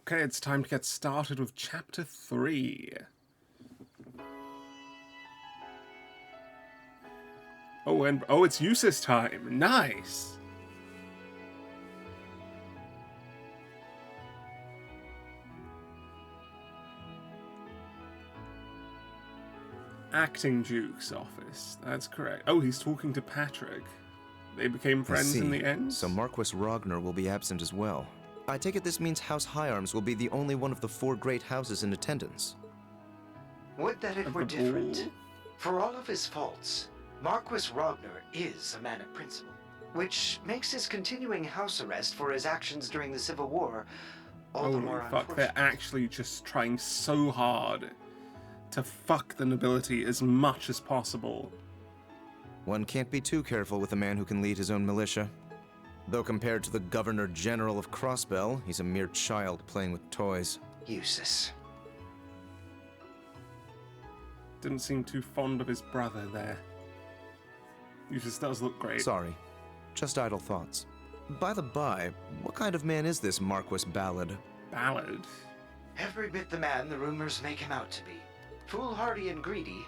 Okay, it's time to get started with Chapter 3. Oh, it's Eustace time. Nice! Acting Duke's office. That's correct. Oh, he's talking to Patrick. They became friends in the end? So Marquis Ragnar will be absent as well. I take it this means House Higharms will be the only one of the 4 great houses in attendance. Would that it were different. For all of his faults, Marquis Ragnar is a man of principle, which makes his continuing house arrest for his actions during the Civil War all the more fuck, they're actually just trying so hard to fuck the nobility as much as possible. One can't be too careful with a man who can lead his own militia. Though compared to the Governor General of Crossbell, he's a mere child playing with toys. Useless. Didn't seem too fond of his brother there. Eustace does look great. Sorry, just idle thoughts. By the by, what kind of man is this Marquis Ballard? Ballard? Every bit the man the rumors make him out to be. Foolhardy and greedy,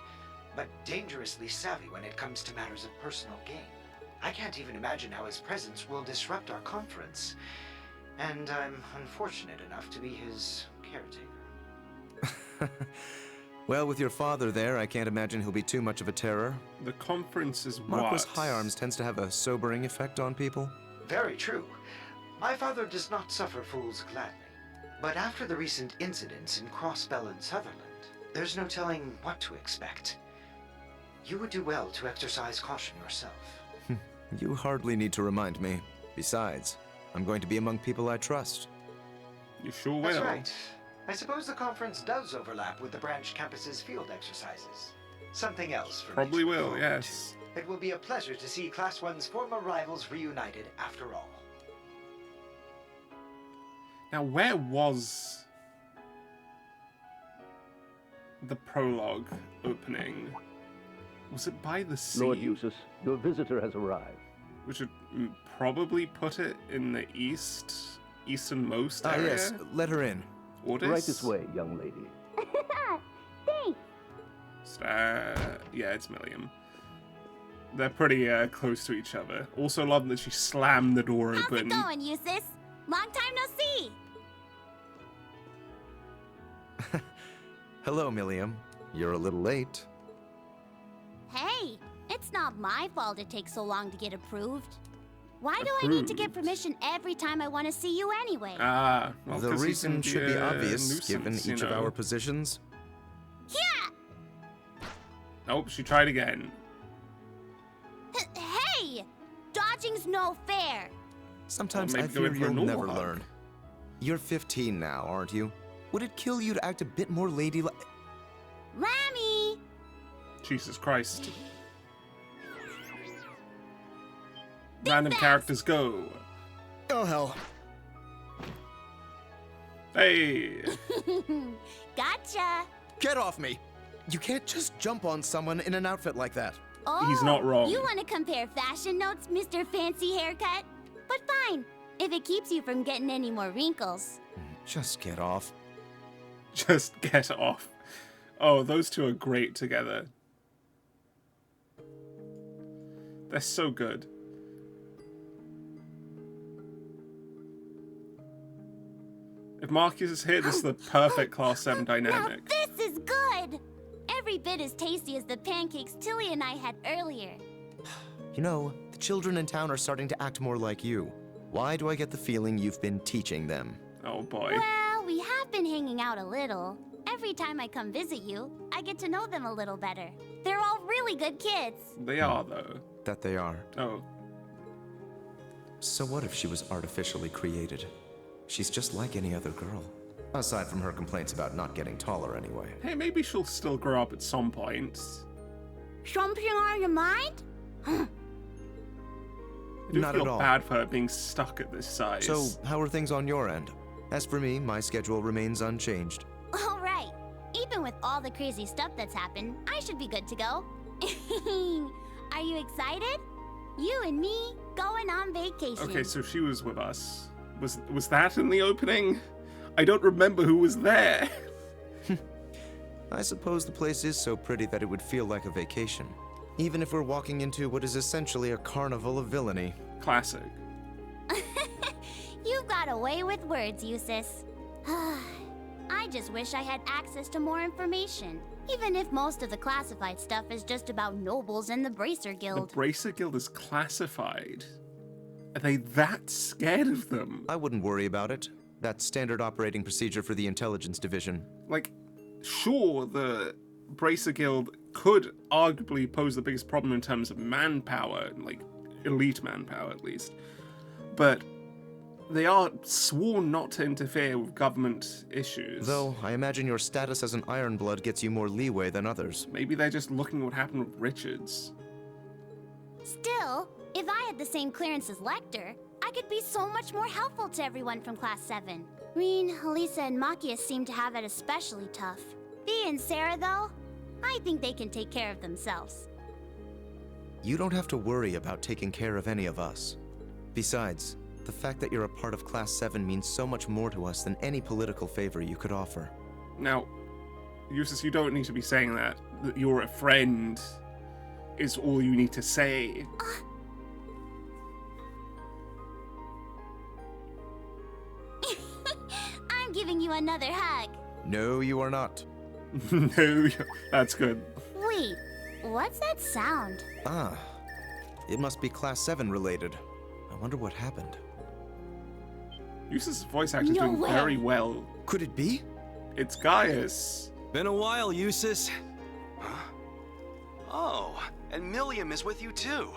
but dangerously savvy when it comes to matters of personal gain. I can't even imagine how his presence will disrupt our conference. And I'm unfortunate enough to be his caretaker. Well, with your father there, I can't imagine he'll be too much of a terror. The conference is what? Marquis Higharms tends to have a sobering effect on people. Very true. My father does not suffer fools gladly. But after the recent incidents in Crossbell and Sutherland, there's no telling what to expect. You would do well to exercise caution yourself. You hardly need to remind me. Besides, I'm going to be among people I trust. You sure will. That's right. I suppose the conference does overlap with the branch campus's field exercises. Something else for Probably me to will, look yes. to. It will be a pleasure to see Class 1's former rivals reunited after all. Now, where was the prologue opening? Was it by the sea? Lord Eustace, your visitor has arrived. We should probably put it in the easternmost area. Yes, let her in. Ordis? Right this way, young lady. Thanks. Yeah, it's Milliam. They're pretty close to each other. Also love that she slammed the door open. How's it going, Eustace? Long time no see. Hello, Milliam. You're a little late. Hey, it's not my fault it takes so long to get approved. Why do I need to get permission every time I want to see you anyway? Well, The 'cause he reason can should be obvious, nuisance, given you each of know. our positions. Yeah! Nope, she tried again. Hey! Dodging's no fair. Sometimes Well, I maybe go fear in for a you'll normal never hug. learn. You're 15 now, aren't you? Would it kill you to act a bit more ladylike? Lammy! Jesus Christ. Random characters go. Oh, hell. Hey! Gotcha! Get off me! You can't just jump on someone in an outfit like that. Oh, He's not wrong. You want to compare fashion notes, Mr. Fancy Haircut? But fine, if it keeps you from getting any more wrinkles. Just get off. Just get off. Oh, those two are great together. They're so good. If Marcus is here, this is the perfect Class 7 dynamic. Now this is good! Every bit as tasty as the pancakes Tilly and I had earlier. You know, the children in town are starting to act more like you. Why do I get the feeling you've been teaching them? Oh boy. Well, we have been hanging out a little. Every time I come visit you, I get to know them a little better. They're all really good kids. They are, though. That they are. Oh. So what if she was artificially created? She's just like any other girl. Aside from her complaints about not getting taller anyway. Hey, maybe she'll still grow up at some point. Something on your mind? I do Not feel at all. bad for her being stuck at this size. So, how are things on your end? As for me, my schedule remains unchanged. All right. Even with all the crazy stuff that's happened, I should be good to go. Are you excited? You and me going on vacation. Okay, so she was with us. Was that in the opening? I don't remember who was there. I suppose the place is so pretty that it would feel like a vacation. Even if we're walking into what is essentially a carnival of villainy. Classic. You've got away with words, Eustace. I just wish I had access to more information. Even if most of the classified stuff is just about nobles and the Bracer Guild. The Bracer Guild is classified. Are they that scared of them? I wouldn't worry about it. That's standard operating procedure for the intelligence division. Like, sure, the Bracer Guild could arguably pose the biggest problem in terms of manpower, like elite manpower at least. But they are sworn not to interfere with government issues. Though, I imagine your status as an Ironblood gets you more leeway than others. Maybe they're just looking at what happened with Richards. Still, if I had the same clearance as Lecter, I could be so much more helpful to everyone from Class 7. Reen, Elisa, and Machias seem to have it especially tough. Bea and Sarah, though, I think they can take care of themselves. You don't have to worry about taking care of any of us. Besides, the fact that you're a part of Class 7 means so much more to us than any political favor you could offer. Now, Eustace, you don't need to be saying that. That you're a friend is all you need to say. I'm giving you another hug. No, you are not. No, that's good. Wait, what's that sound? Ah, it must be Class 7 related. I wonder what happened. Eustace's voice acting is No doing way. very well. Could it be? It's Gaius. Been a while, Eustace. Huh? Oh, and Milliam is with you too.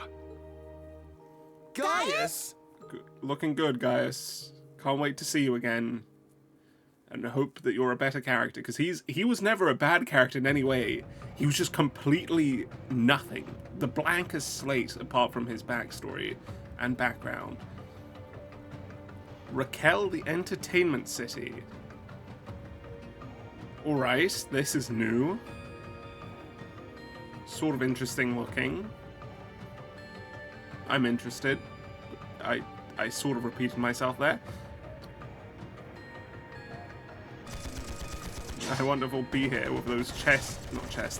Gaius! Looking good, Gaius. Can't wait to see you again. And hope that you're a better character, because he was never a bad character in any way. He was just completely nothing. The blankest slate apart from his backstory and background. Raquel, the Entertainment City. Alright, this is new. Sort of interesting looking. I'm interested. I sort of repeated myself there. I wonder if we'll be here with those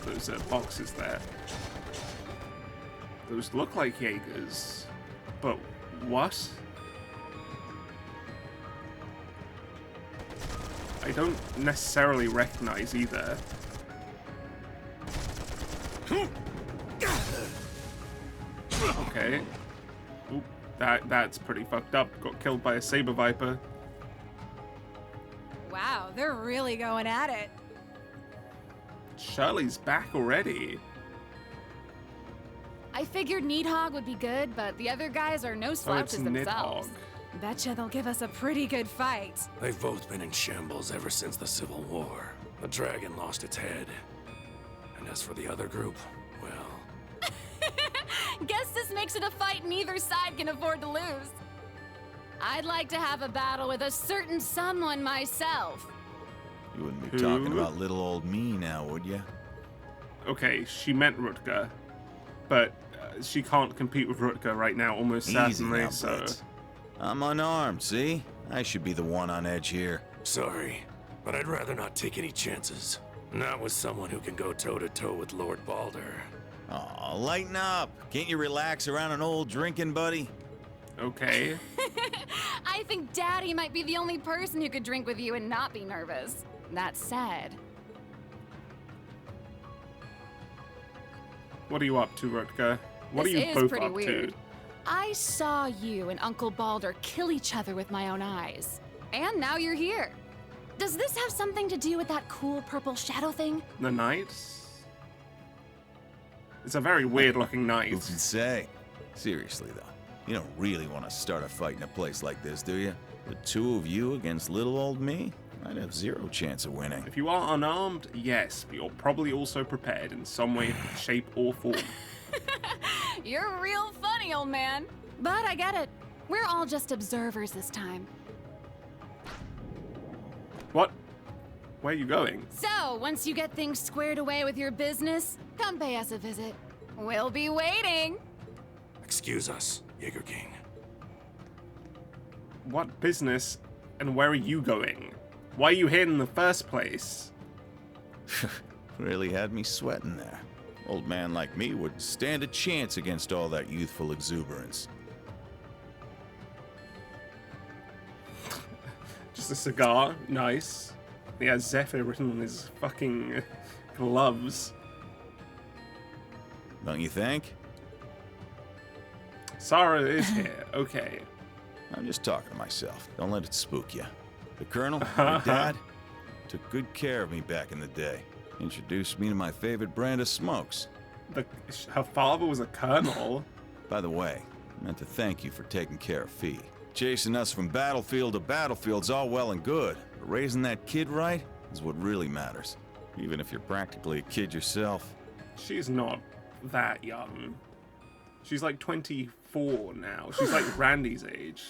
those boxes there. Those look like Jaegers. But what? I don't necessarily recognize either. Okay. Oop, that's pretty fucked up. Got killed by a saber viper. Wow, they're really going at it. Shirley's back already. I figured Needhog would be good, but the other guys are no Oh, it's slouches themselves. Nidhogg. Betcha they'll give us a pretty good fight. They've both been in shambles ever since the Civil War. The dragon lost its head. And as for the other group, well... Guess this makes it a fight neither side can afford to lose. I'd like to have a battle with a certain someone myself. You wouldn't be Who? talking about little old me now, would you? Okay, she meant Rutger. But she can't compete with Rutger right now, almost Easy certainly, now, so... Blitz. I'm unarmed, see? I should be the one on edge here. Sorry, but I'd rather not take any chances. Not with someone who can go toe-to-toe with Lord Balder. Aw, lighten up. Can't you relax around an old drinking buddy? Okay. I think Daddy might be the only person who could drink with you and not be nervous. That said, What are you up to, Rutger? What are This you is both pretty up weird. to? I saw you and Uncle Balder kill each other with my own eyes. And now you're here. Does this have something to do with that cool purple shadow thing? The knight? It's a very weird looking Who knight. can say? Seriously, though, you don't really want to start a fight in a place like this, do you? The two of you against little old me? I'd have zero chance of winning. If you are unarmed, yes, but you're probably also prepared in some way, shape, or form. You're real funny, old man. But I get it. We're all just observers this time. What? Where are you going? So, once you get things squared away with your business, come pay us a visit. We'll be waiting. Excuse us, Jaeger King. What business and where are you going? Why are you here in the first place? Really had me sweating there. Old man like me wouldn't stand a chance against all that youthful exuberance. Just a cigar. Nice. He has Zephyr written on his fucking gloves. Don't you think? Sarah is here. Okay. I'm just talking to myself. Don't let it spook you. The Colonel, my dad, took good care of me back in the day. Introduced me to my favorite brand of smokes. Her father was a colonel. By the way, I meant to thank you for taking care of Fee. Chasing us from battlefield to battlefield's all well and good, but raising that kid right is what really matters. Even if you're practically a kid yourself. She's not that young. She's like 24 now. She's like Randy's age.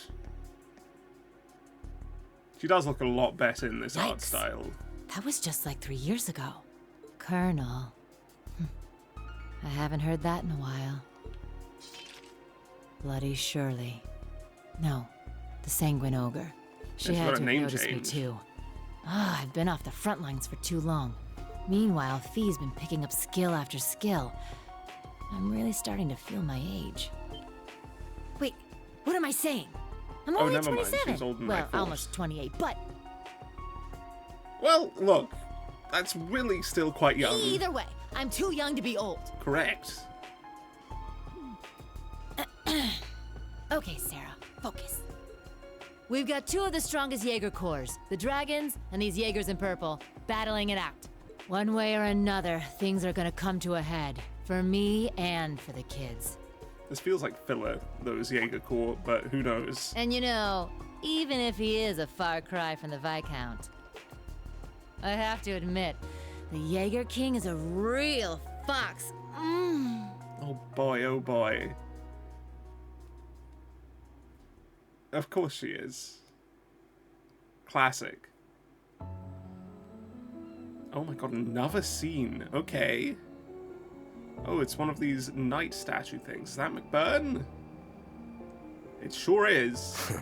She does look a lot better in this art Yikes. style. That was just like 3 years ago. Colonel. I haven't heard that in a while. Bloody Shirley. No, the Sanguine Ogre. She She's had got a to have name noticed me change. too. I've been off the front lines for too long. Meanwhile, Fee's been picking up skill after skill. I'm really starting to feel my age. Wait, what am I saying? I'm Oh, only never mind. 27. She's older than I well, thought. almost 28, but Well, look. That's really still quite young. either way, I'm too young to be old. Correct. Okay, Sarah, focus. We've got two of the strongest Jaeger corps, the Dragons and these Jaegers in purple, battling it out. One way or another, things are gonna come to a head. For me and for the kids. This feels like filler, those Jaeger Corps, but who knows? And you know, even if he is a far cry from the Viscount, I have to admit, the Jaeger King is a real fox. Oh boy, oh boy. Of course she is. Classic. Oh my god, another scene. Okay. Oh, it's one of these knight statue things. Is that McBurn? It sure is.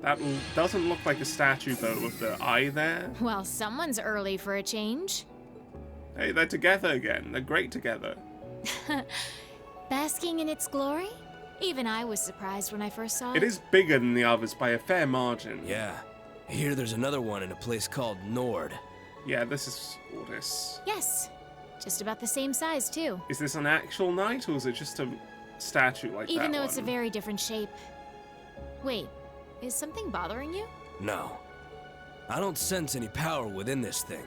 That doesn't look like a statue, though, with the eye there. Well, someone's early for a change. Hey, they're together again. They're great together. Basking in its glory? Even I was surprised when I first saw it. It is bigger than the others by a fair margin. Yeah. I hear there's another one in a place called Nord. Yeah, this is Ordis. Yes. Just about the same size, too. Is this an actual knight, or is it just a statue like that Even though it's a one? very different shape. Wait, is something bothering you? No. I don't sense any power within this thing.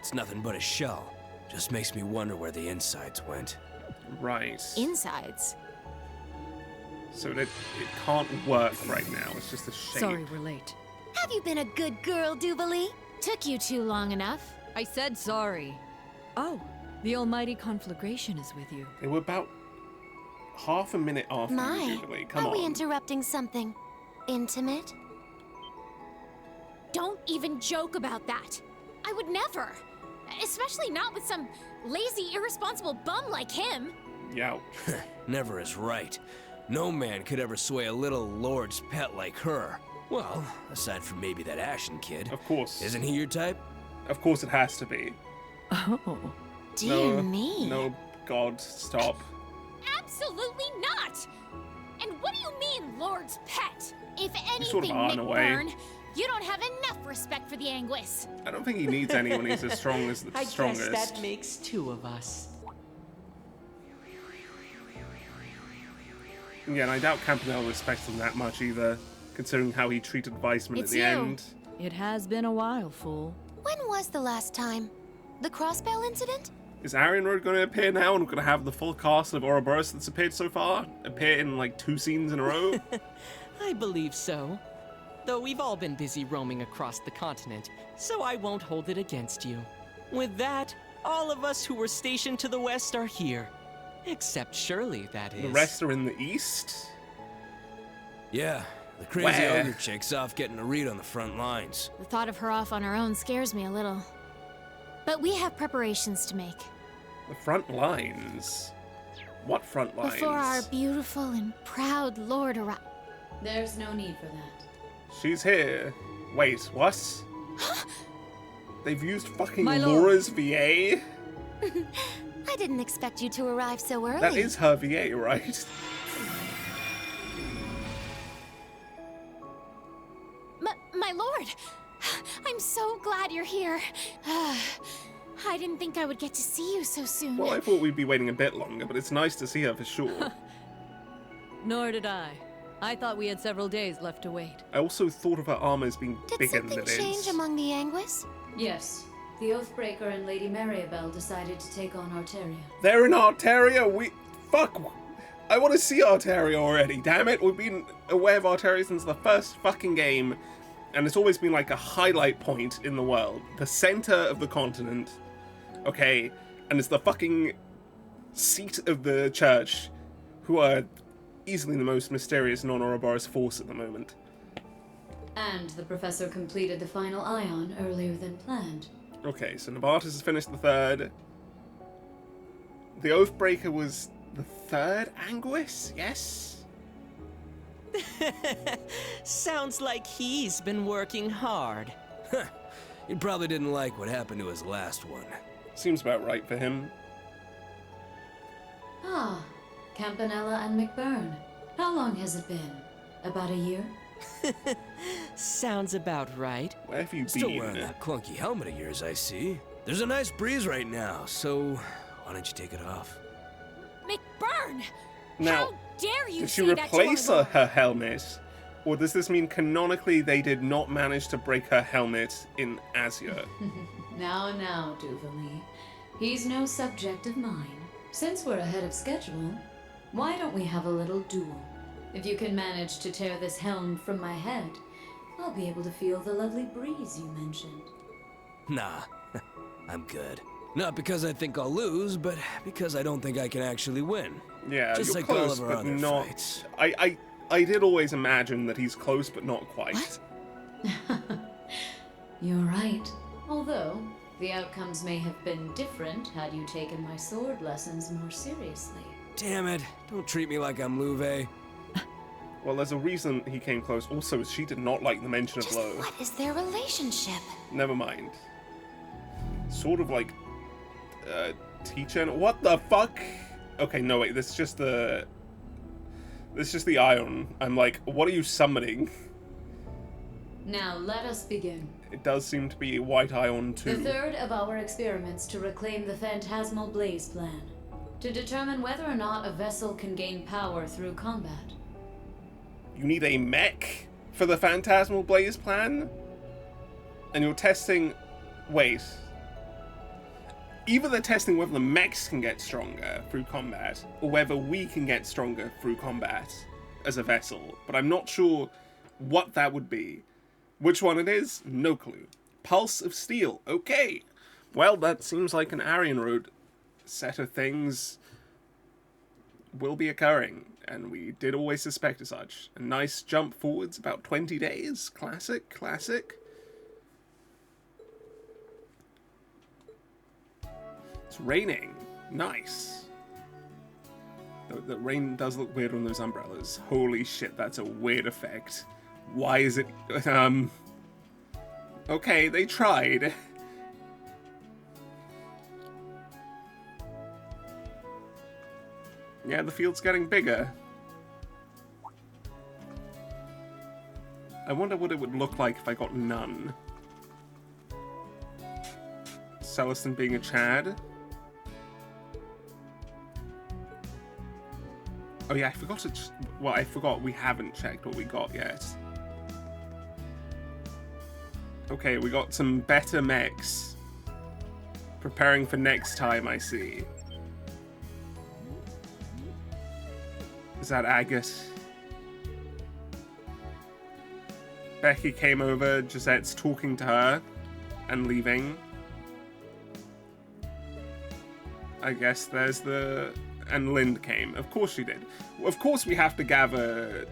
It's nothing but a shell. Just makes me wonder where the insides went. Right. Insides? So it can't work right now. It's just a shape. Sorry we're late. Have you been a good girl, Jubilee? Took you too long enough. I said sorry. Oh, the almighty conflagration is with you. They were about half a minute after My, you, Jubilee. Come are on. we interrupting something intimate? Don't even joke about that. I would never. Especially not with some lazy, irresponsible bum like him. Yeah. Never is right. No man could ever sway a little lord's pet like her. Well, aside from maybe that Ashen kid. Of course. Isn't he your type? Of course it has to be. Oh. Dear No, me. No, God, stop. Absolutely not! And what do you mean, Lord's pet? If anything, sort of are in a way. McBurn, you don't have enough respect for the Anguis. I don't think he needs anyone. He's as strong as the I strongest. guess that makes two of us. Yeah, and I doubt Campanella respects him that much either, considering how he treated Weissman It's at the you. end. It has been a while, fool. When was the last time? The Crossbell incident? Is Arian Road going to appear now, and we're going to have the full cast of Ouroboros that's appeared so far appear in like 2 scenes in a row? I believe so. Though we've all been busy roaming across the continent, so I won't hold it against you. With that, all of us who were stationed to the west are here. Except Shirley, that is. The rest are in the east? Yeah, the crazy Where? ogre chick's off getting a read on the front lines. The thought of her off on her own scares me a little. But we have preparations to make. The front lines? What front lines? Before our beautiful and proud Lord arrives. There's no need for that. She's here. Wait, what? They've used fucking My lord. Laura's VA? I didn't expect you to arrive so early. That is her VA, right? My lord! I'm so glad you're here. I didn't think I would get to see you so soon. Well, I thought we'd be waiting a bit longer, but it's nice to see her for sure. Nor did I. I thought we had several days left to wait. I also thought of her armor as being Did bigger than something it is. change among the Anguis? Yes. The Oathbreaker and Lady Mariabelle decided to take on Arteria. They're in Arteria. Fuck. I want to see Arteria already. Damn it. We've been aware of Arteria since the first fucking game, and it's always been like a highlight point in the world. The center of the continent. Okay, and it's the fucking seat of the church, who are easily the most mysterious non-Ouroboros force at the moment. And the professor completed the final ion earlier than planned. Okay, so Novartis has finished the third. The Oathbreaker was the third Anguis? Yes? Sounds like he's been working hard. He probably didn't like what happened to his last one. Seems about right for him. Ah, Campanella and McBurn. How long has it been? About a year? Sounds about right. Where have you Still been? wearing that clunky helmet of yours, I see. There's a nice breeze right now, so why don't you take it off? McBurn! Now, How dare you did she say that to our replace lord? her helmet? Or does this mean canonically they did not manage to break her helmet in Azure? Now, Duvalie. He's no subject of mine. Since we're ahead of schedule, why don't we have a little duel? If you can manage to tear this helm from my head, I'll be able to feel the lovely breeze you mentioned. Nah, I'm good. Not because I think I'll lose, but because I don't think I can actually win. Yeah, Just you're like all close, of our but other not... fights. I did always imagine that he's close, but not quite. What? You're right. Although, the outcomes may have been different had you taken my sword lessons more seriously. Damn it, don't treat me like I'm Louve. Well, there's a reason he came close. Also, she did not like the mention of Just Lo. what is their relationship? Never mind. Sort of like... teacher... What the fuck? Okay, no, wait, this is just the... This is just the ion. I'm like, what are you summoning? Now let us begin. It does seem to be white ion The too. third of our experiments to reclaim the Phantasmal Blaze plan. To determine whether or not a vessel can gain power through combat. You need a mech for the Phantasmal Blaze plan? And you're testing... Wait. Either they're testing whether the mechs can get stronger through combat, or whether we can get stronger through combat as a vessel. But I'm not sure what that would be. Which one it is? No clue. Pulse of Steel. Okay. Well, that seems like an Aryan Road set of things will be occurring. And we did always suspect as such. A nice jump forwards, about 20 days. Classic, classic. It's raining. Nice. The rain does look weird on those umbrellas. Holy shit, that's a weird effect. Why is it... Okay, they tried. Yeah, the field's getting bigger. I wonder what it would look like if I got none. Celestin being a Chad. Oh yeah, I forgot to... Well, I forgot we haven't checked what we got yet. Okay, we got some better mechs. Preparing for next time, I see. Is that Agate? Becky came over, Gisette's talking to her and leaving. I guess there's the... And Lind came. Of course she did. Of course we have to gather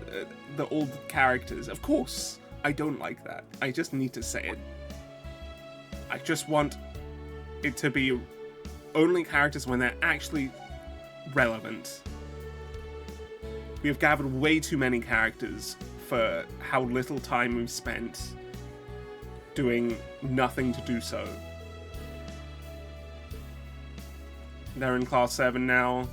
the old characters. Of course. I don't like that. I just need to say it. I just want it to be only characters when they're actually relevant. We have gathered way too many characters for how little time we've spent doing nothing to do so. They're in Class 7 now.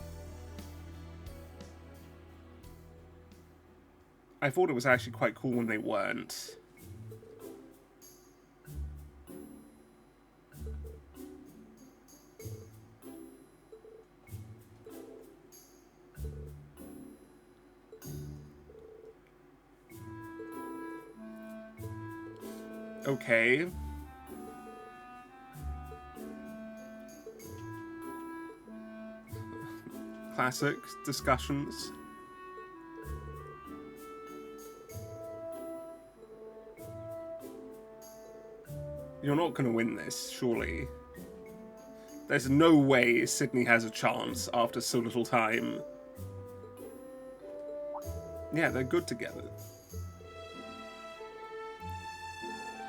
I thought it was actually quite cool when they weren't. Okay. Classic discussions. You're not going to win this, surely. There's no way Sydney has a chance after so little time. Yeah, they're good together.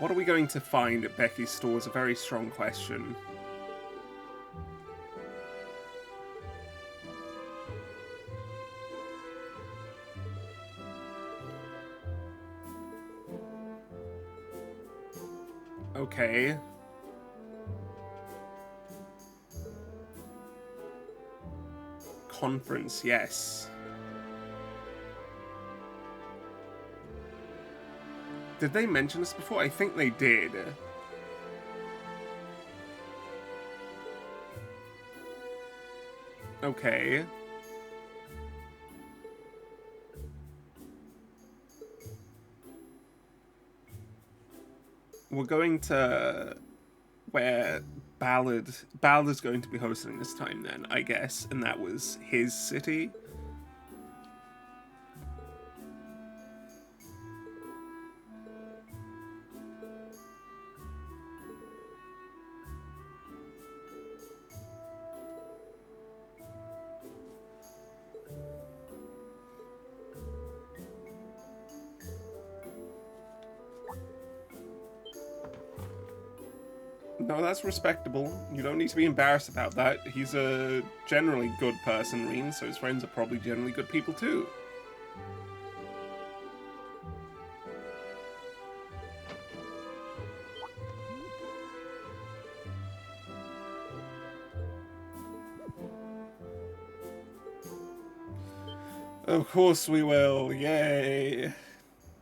What are we going to find at Becky's store is a very strong question. Okay. Conference, yes. Did they mention this before? I think they did. Okay. We're going to where Ballard is going to be hosting this time then, I guess, and that was his city. No, that's respectable. You don't need to be embarrassed about that. He's a generally good person, Reen, so his friends are probably generally good people too. Of course we will, yay!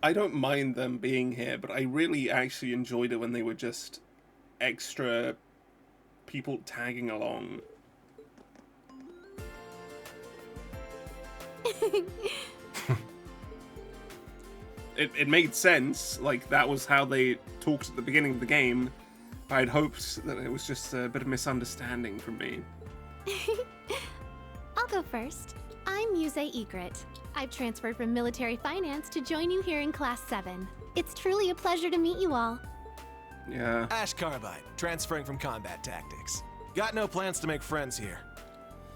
I don't mind them being here, but I really actually enjoyed it when they were just extra people tagging along. It made sense, like that was how they talked at the beginning of the game. I'd hoped that it was just a bit of misunderstanding from me. I'll go first. I'm Muse Egret. I've transferred from military finance to join you here in Class 7. It's truly a pleasure to meet you all. Yeah. Ash Carbide, transferring from combat tactics. Got no plans to make friends here.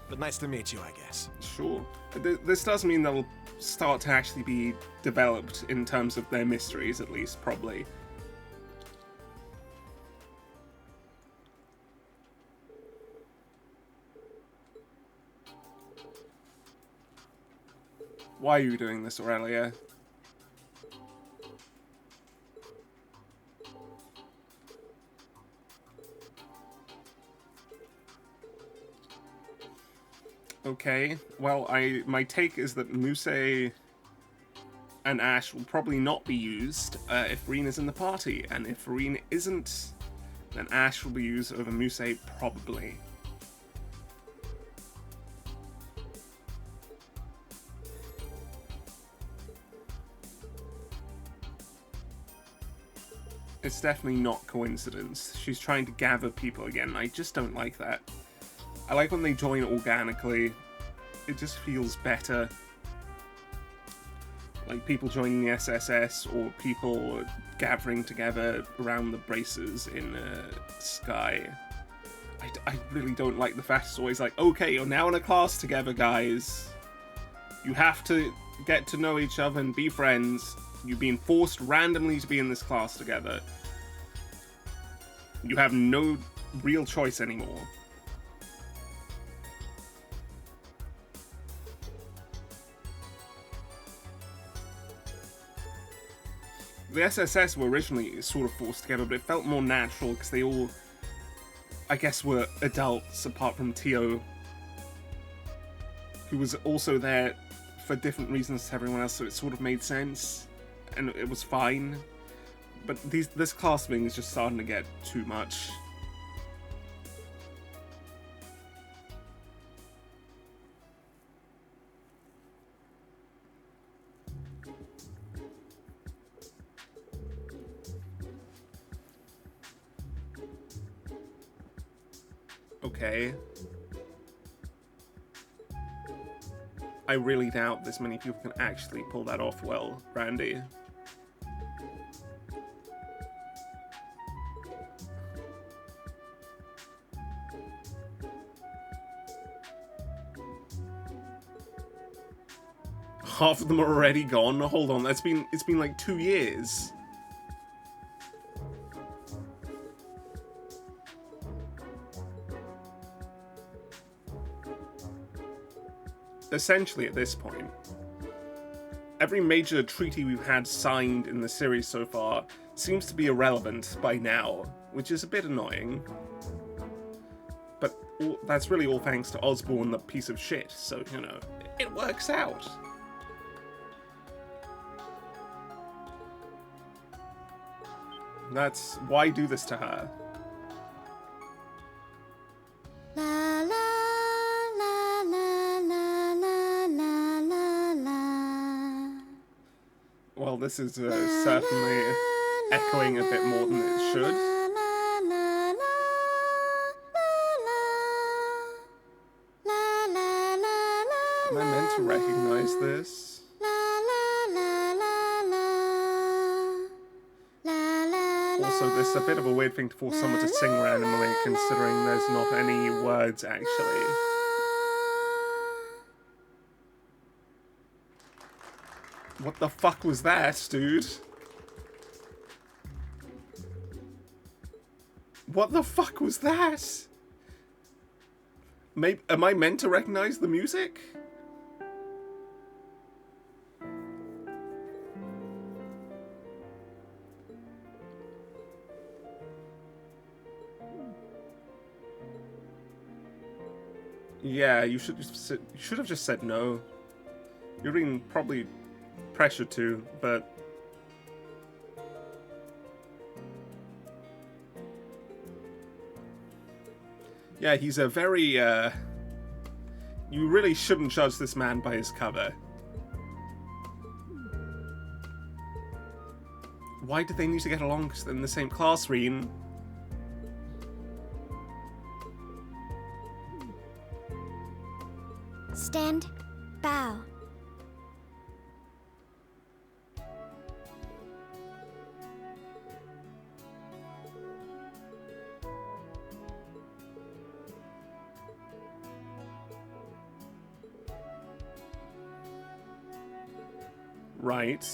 But nice to meet you, I guess. Sure. This does mean they'll start to actually be developed in terms of their mysteries, at least, probably. Why are you doing this, Aurelia? Okay, well, my take is that Muse and Ash will probably not be used if Reen is in the party, and if Reen isn't, then Ash will be used over Muse probably. It's definitely not coincidence. She's trying to gather people again, and I just don't like that. I like when they join organically. It just feels better. Like people joining the SSS or people gathering together around the braces in Sky. I really don't like the fact it's always like, okay, you're now in a class together, guys. You have to get to know each other and be friends. You've been forced randomly to be in this class together. You have no real choice anymore. the SSS were originally sort of forced together, but it felt more natural because they all, I guess, were adults apart from Tio, who was also there for different reasons to everyone else, so it sort of made sense, and it was fine. But this class thing is just starting to get too much. Okay. I really doubt this many people can actually pull that off well, Randy. Half of them are already gone? Hold on, it's been like 2 years. Essentially, at this point, every major treaty we've had signed in the series so far seems to be irrelevant by now, which is a bit annoying. But that's really all thanks to Osborne, the piece of shit, so, you know, it works out. That's why do this to her. La la la la la la la la. Well, this is certainly echoing a bit more than it should. Am I meant to recognize this? Also, this is a bit of a weird thing to force someone to sing randomly, considering there's not any words, actually. What the fuck was that, dude? What the fuck was that? Am I meant to recognize the music? Yeah, you should have just said no. You're being probably pressured to, but yeah, he's a very you really shouldn't judge this man by his cover. Why did they need to get along in the same class, Reen? Stand, bow. Right.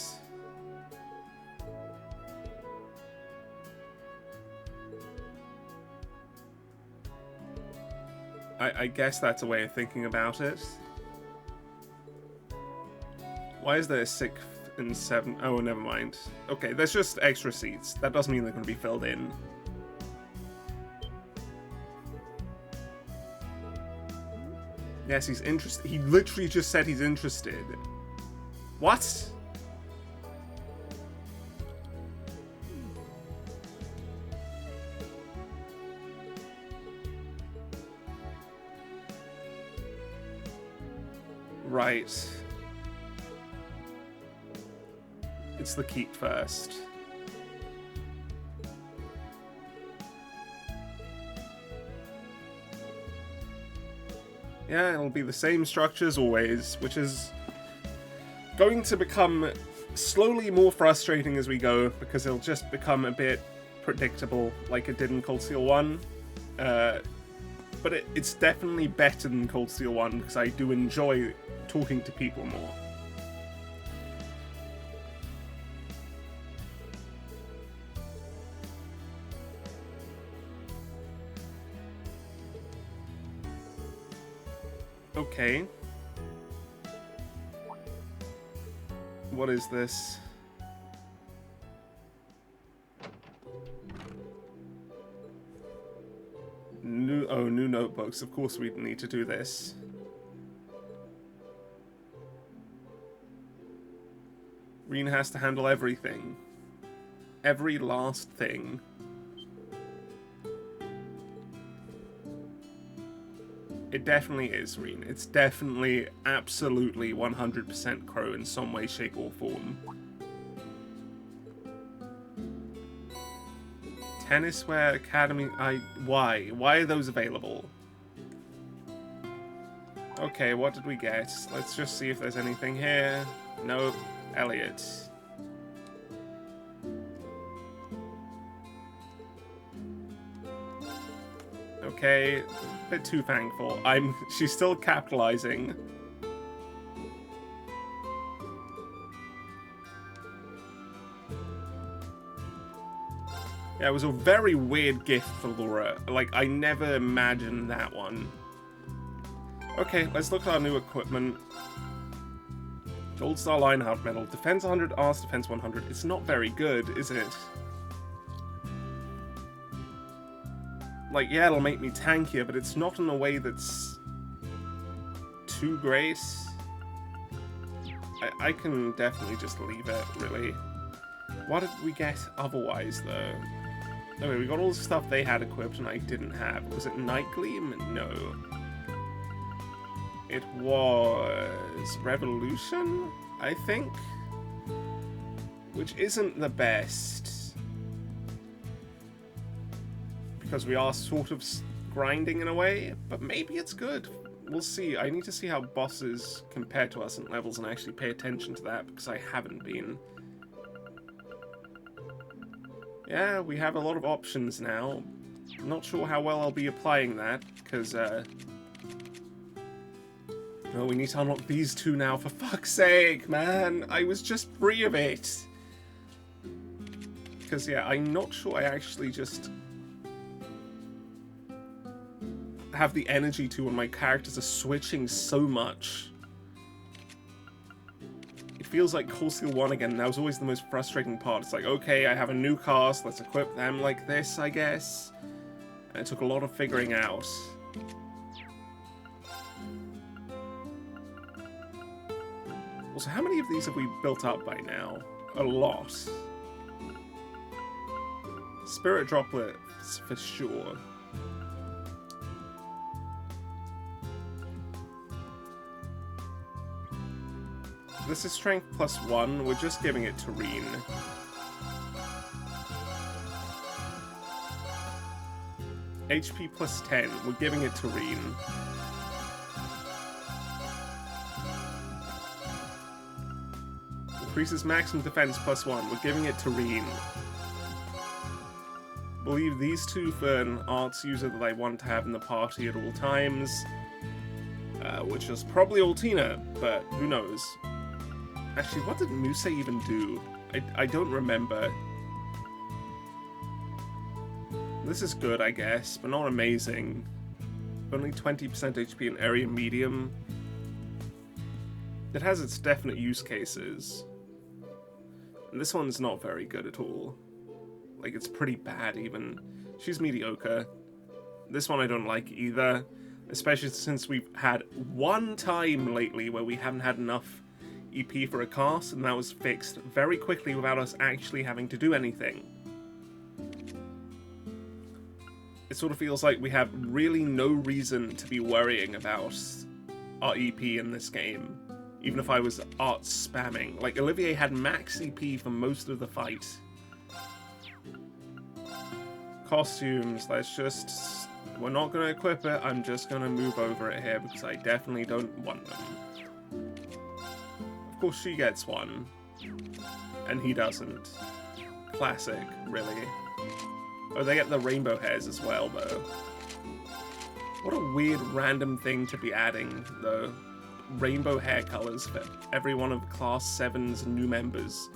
I guess that's a way of thinking about it. Why is there a 6th and 7th? Oh, never mind. Okay, there's just extra seats. That doesn't mean they're going to be filled in. Yes, he's interested. He literally just said he's interested. What? Right. It's the Keep first. Yeah, it'll be the same structure as always, which is going to become slowly more frustrating as we go, because it'll just become a bit predictable, like it did in Cold Steel 1. But it's definitely better than Cold Steel 1, because I do enjoy talking to people more. Okay. What is this? Oh, new notebooks. Of course we need to do this. Reen has to handle everything. Every last thing. It definitely is, Reen. It's definitely, absolutely 100% Crow in some way, shape, or form. Tenniswear Academy... Why? Why are those available? Okay, what did we get? Let's just see if there's anything here. Nope. Elliot. Okay, a bit too thankful. She's still capitalizing. Yeah, it was a very weird gift for Laura. Like, I never imagined that one. Okay, let's look at our new equipment. Gold Star Lionheart Medal. Defense 100, Arse Defense 100. It's not very good, is it? Like, yeah, it'll make me tankier, but it's not in a way that's too great. I can definitely just leave it, really. What did we get otherwise, though? Okay, we got all the stuff they had equipped and I didn't have. Was it Night Gleam? No. It was Revolution, I think? Which isn't the best. Because we are sort of grinding in a way, but maybe it's good. We'll see. I need to see how bosses compare to us in levels and actually pay attention to that, because I haven't been. Yeah, we have a lot of options now. I'm not sure how well I'll be applying that, because, oh, we need to unlock these two now, for fuck's sake, man! I was just free of it! Because, yeah, I'm not sure I actually just have the energy to when my characters are switching so much. It feels like Cold Steel 1 again, and that was always the most frustrating part. It's like, okay, I have a new cast, let's equip them like this, I guess. And it took a lot of figuring out. Also, how many of these have we built up by now? A lot. Spirit droplets, for sure. This is strength +1, we're just giving it to Reen. HP +10, we're giving it to Reen. Increases maximum defense +1, we're giving it to Reen. We'll leave these two for an arts user that I want to have in the party at all times. Which is probably Altina, but who knows. Actually, what did Muse even do? I don't remember. This is good, I guess, but not amazing. Only 20% HP in area medium. It has its definite use cases. And this one's not very good at all. Like, it's pretty bad, even. She's mediocre. This one I don't like either. Especially since we've had one time lately where we haven't had enough EP for a cast, and that was fixed very quickly without us actually having to do anything. It sort of feels like we have really no reason to be worrying about our EP in this game, even if I was art spamming. Like, Olivier had max EP for most of the fight. Costumes, let's just... We're not going to equip it, I'm just going to move over it here because I definitely don't want them. Of course she gets one, and he doesn't. Classic, really. Oh, they get the rainbow hairs as well, though. What a weird random thing to be adding, though. Rainbow hair colors for every one of Class 7's new members.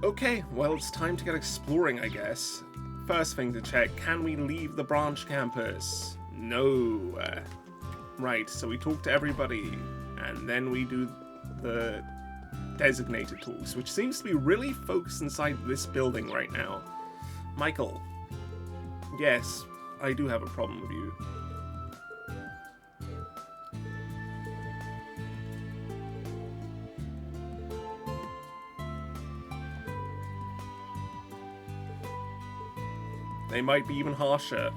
Okay, well, it's time to get exploring, I guess. First thing to check, can we leave the branch campus? No. Right, so we talk to everybody, and then we do the designated talks, which seems to be really focused inside this building right now. Michael, Yes, I do have a problem with you. They might be even harsher,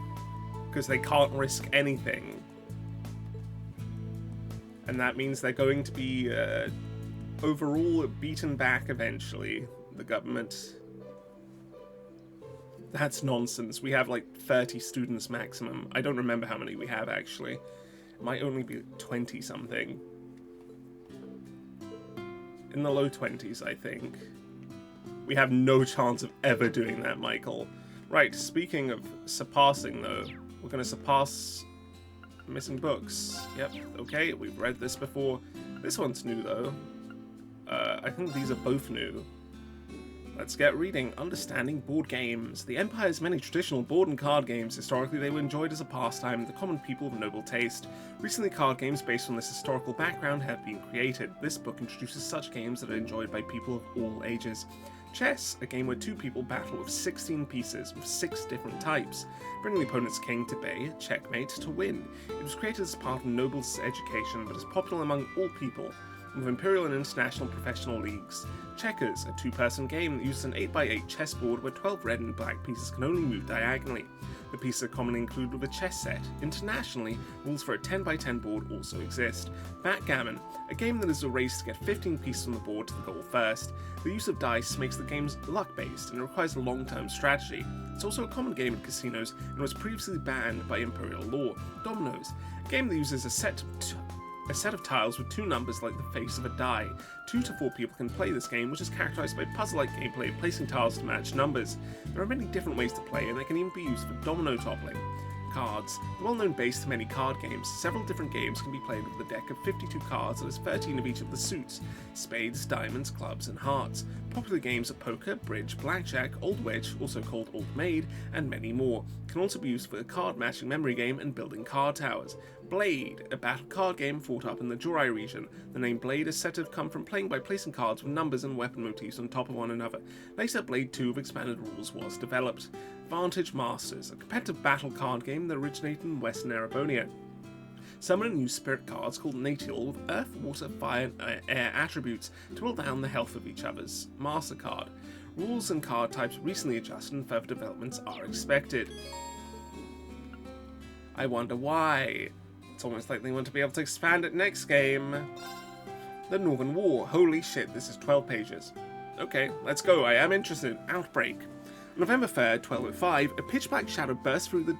because they can't risk anything. And that means they're going to be, overall beaten back eventually, the government. That's nonsense. We have like 30 students maximum. I don't remember how many we have, actually. It might only be 20-something. In the low 20s, I think. We have no chance of ever doing that, Michael. Right, speaking of surpassing, though, we're going to surpass missing books. Yep, okay, we've read this before. This one's new, though. I think these are both new. Let's get reading. Understanding board games. The Empire's many traditional board and card games. Historically, they were enjoyed as a pastime of the common people of noble taste. Recently, card games based on this historical background have been created. This book introduces such games that are enjoyed by people of all ages. Chess, a game where two people battle with 16 pieces with 6 different types, bringing the opponent's king to bay, checkmate, to win. It was created as part of nobles' education, but is popular among all people, with imperial and international professional leagues. Checkers, a 2-person game that uses an 8x8 chessboard where 12 red and black pieces can only move diagonally. The pieces are commonly included with a chess set. Internationally, rules for a 10x10 board also exist. Backgammon, a game that is a race to get 15 pieces on the board to the goal first. The use of dice makes the games luck-based and requires a long-term strategy. It's also a common game in casinos and was previously banned by imperial law. Dominoes, a game that uses a set of tiles with 2 numbers like the face of a die. 2 to 4 people can play this game, which is characterized by puzzle-like gameplay of placing tiles to match numbers. There are many different ways to play, and they can even be used for domino toppling. Cards. The well-known base to many card games, several different games can be played with a deck of 52 cards that has 13 of each of the suits: spades, diamonds, clubs, and hearts. Popular games are poker, bridge, blackjack, old wedge, also called old maid, and many more. Can also be used for a card-matching memory game and building card towers. Blade, a battle card game fought up in the Jurai region. The name Blade is said to have come from playing by placing cards with numbers and weapon motifs on top of one another. Later, Blade 2 with expanded rules was developed. Vantage Masters, a competitive battle card game that originated in Western Erebonia. Summon and use spirit cards called Natial with earth, water, fire, and air attributes to whittle down the health of each other's master card. Rules and card types recently adjusted and further developments are expected. I wonder why. It's almost like they want to be able to expand it next game. The Northern War. Holy shit, this is 12 pages. Okay, let's go. I am interested. Outbreak. On November 3rd, 1205, a pitch-black shadow burst through the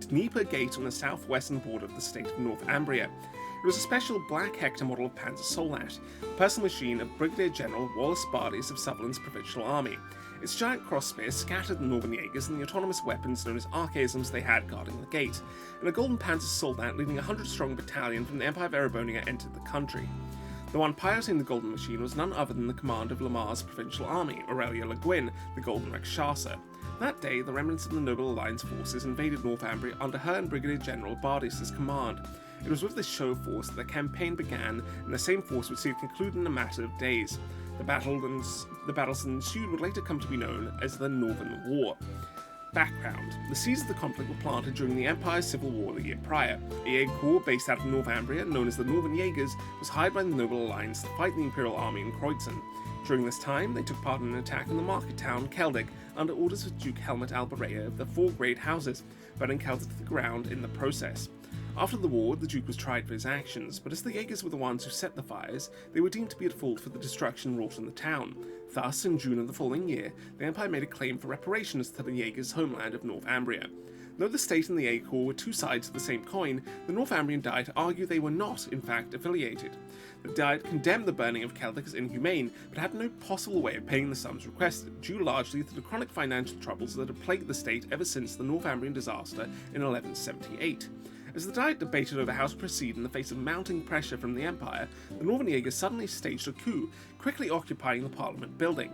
Dnieper Gate on the southwestern border of the state of North Ambria. It was a special Black Hector model of Panzer Soldat, the personal machine of Brigadier General Wallace Bardies of Sutherland's Provincial Army. Its giant cross spears scattered the Northern Jaegers and the autonomous weapons known as archaisms they had guarding the gate, and a golden Panzer Soldat leading a 100-strong battalion from the Empire of Erebonia entered the country. The one piloting the Golden Machine was none other than the commander of Lamar's Provincial Army, Aurelia Le Guin, the Golden Rakshasa. That day, the remnants of the Noble Alliance forces invaded North Ambria under her and Brigadier General Bardies' command. It was with this show of force that the campaign began, and the same force would see it conclude in a matter of days. The battles that ensued would later come to be known as the Northern War. Background. The seeds of the conflict were planted during the Empire's civil war the year prior. A Jaeger Corps based out of North Ambria, known as the Northern Jaegers, was hired by the Noble Alliance to fight the Imperial Army in Kreuzen. During this time, they took part in an attack on the market town Keldig under orders of Duke Helmut Alberea of the 4 Great Houses, burning Keldig to the ground in the process. After the war, the Duke was tried for his actions, but as the Jaegers were the ones who set the fires, they were deemed to be at fault for the destruction wrought in the town. Thus, in June of the following year, the Empire made a claim for reparations to the Jaegers' homeland of North Ambria. Though the state and the Jaeger Corps were 2 sides of the same coin, the North Ambrian Diet argued they were not, in fact, affiliated. The Diet condemned the burning of Keldig as inhumane, but had no possible way of paying the sums requested, due largely to the chronic financial troubles that had plagued the state ever since the Northumbrian disaster in 1178. As the Diet debated over how to proceed in the face of mounting pressure from the Empire, the Northern Jaegers suddenly staged a coup, quickly occupying the Parliament building.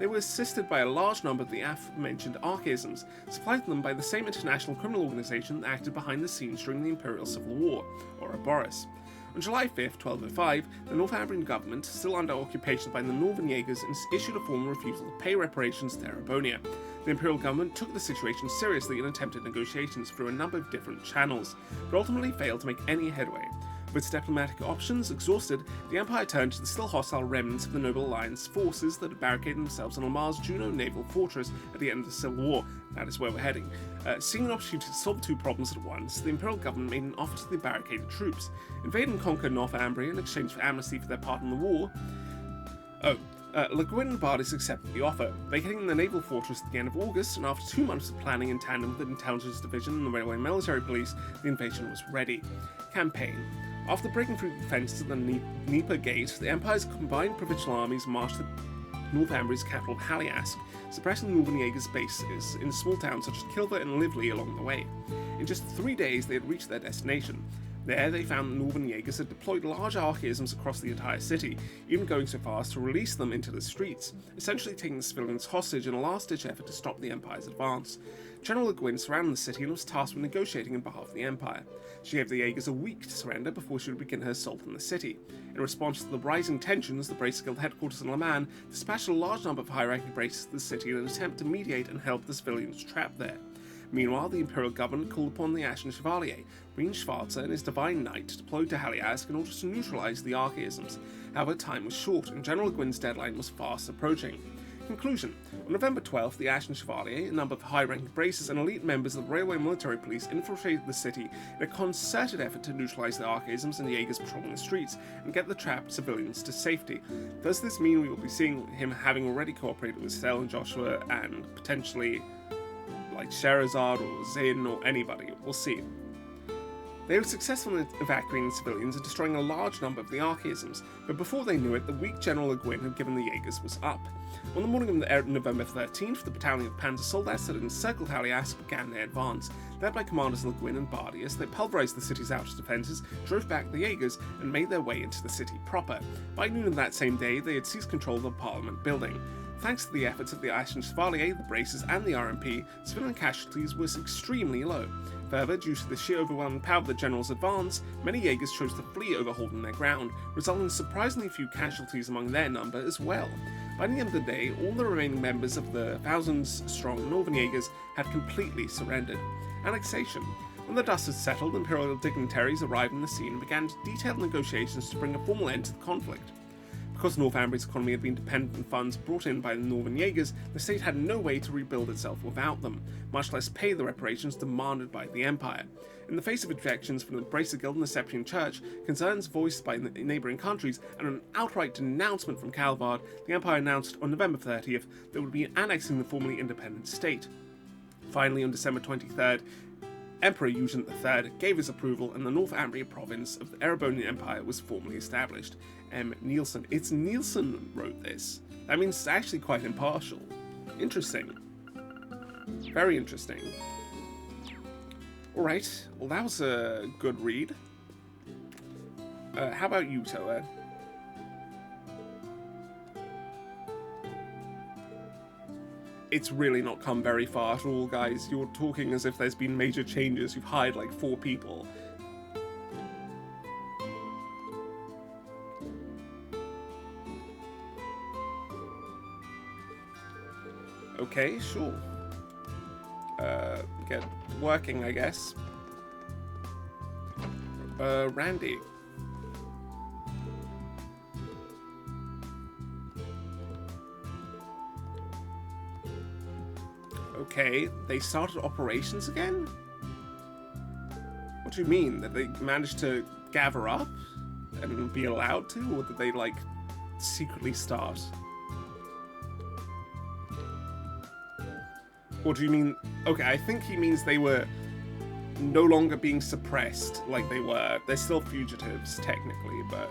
They were assisted by a large number of the aforementioned archaisms, supplied to them by the same international criminal organization that acted behind the scenes during the Imperial Civil War, Ouroboros. On July 5th, 1205, the Northumbrian government, still under occupation by the Northern Jaegers, issued a formal refusal to pay reparations to Erebonia. The Imperial government took the situation seriously and attempted negotiations through a number of different channels, but ultimately failed to make any headway. With its diplomatic options exhausted, the Empire turned to the still hostile remnants of the Noble Alliance forces that had barricaded themselves on Lamar's Juno naval fortress at the end of the Civil War. That is where we're heading. Seeing an opportunity to solve two problems at once, the Imperial government made an offer to the barricaded troops: invade and conquer Northumbria in exchange for amnesty for their part in the war. Le Guin and Bardis accepted the offer, vacating the naval fortress at the end of August, and after 2 months of planning in tandem with the Intelligence Division and the Railway Military Police, the invasion was ready. Campaign. After breaking through the defences at the Dnieper Gate, the Empire's combined provincial armies marched to Northumbria's capital Haliask, suppressing the Northern Jaegers' bases in small towns such as Kilver and Lively along the way. In just 3 days, they had reached their destination. There, they found the Northern Jaegers had deployed large archaisms across the entire city, even going so far as to release them into the streets, essentially taking the civilians hostage in a last-ditch effort to stop the Empire's advance. General Le Guin surrounded the city and was tasked with negotiating on behalf of the Empire. She gave the Jaegers a week to surrender before she would begin her assault on the city. In response to the rising tensions, the Bracer Guild headquarters in Le Mans dispatched a large number of high-ranking Bracers to the city in an attempt to mediate and help the civilians trapped there. Meanwhile, the Imperial government called upon the Ashen Chevalier, Breen Schwarzer and his Divine Knight, to deploy to Haliask in order to neutralize the archaisms. However, time was short, and General Le Guin's deadline was fast approaching. Conclusion. On November 12th, the Ashen Chevalier, a number of high-ranking Bracers and elite members of the Railway Military Police infiltrated the city in a concerted effort to neutralize the archaisms and Jaegers patrolling the streets and get the trapped civilians to safety. Does this mean we will be seeing him having already cooperated with Sel and Joshua and potentially like Sherazade or Zin or anybody? We'll see. They were successful in evacuating the civilians and destroying a large number of the archaisms, but before they knew it, the weak General Le Guin had given the Jaegers was up. On the morning of November 13th, the battalion of Panzer Soldaten that had encircled Haliask began their advance. Led by commanders Le Guin and Bardius, they pulverized the city's outer defences, drove back the Jaegers, and made their way into the city proper. By noon of that same day, they had seized control of the Parliament building. Thanks to the efforts of the Ashen Chevalier, the Bracers, and the RMP, civilian casualties were extremely low. Further, due to the sheer overwhelming power of the general's advance, many Jaegers chose to flee over holding their ground, resulting in surprisingly few casualties among their number as well. By the end of the day, all the remaining members of the thousands-strong Northern Jaegers had completely surrendered. Annexation. When the dust had settled, Imperial dignitaries arrived on the scene and began detailed negotiations to bring a formal end to the conflict. Because Northumbria's economy had been dependent on funds brought in by the Northern Jaegers, the state had no way to rebuild itself without them, much less pay the reparations demanded by the Empire. In the face of objections from the Bracer Guild and the Septian Church, concerns voiced by neighbouring countries, and an outright denouncement from Calvard, the Empire announced on November 30th that it would be annexing the formerly independent state. Finally, on December 23rd, Emperor Eugene III gave his approval, and the Northumbria province of the Erebonian Empire was formally established. M. Nielsen. It's Nielsen wrote this. That means it's actually quite impartial. Interesting. Very interesting. Alright, well that was a good read. How about you, Toa? It's really not come very far at all, guys. You're talking as if there's been major changes. You've hired like 4 people. Okay, sure. Get working, I guess. Randy. Okay, they started operations again? What do you mean? That they managed to gather up and be allowed to? Or did they, like, secretly start? Or do you mean... Okay, I think he means they were no longer being suppressed like they were. They're still fugitives, technically, but...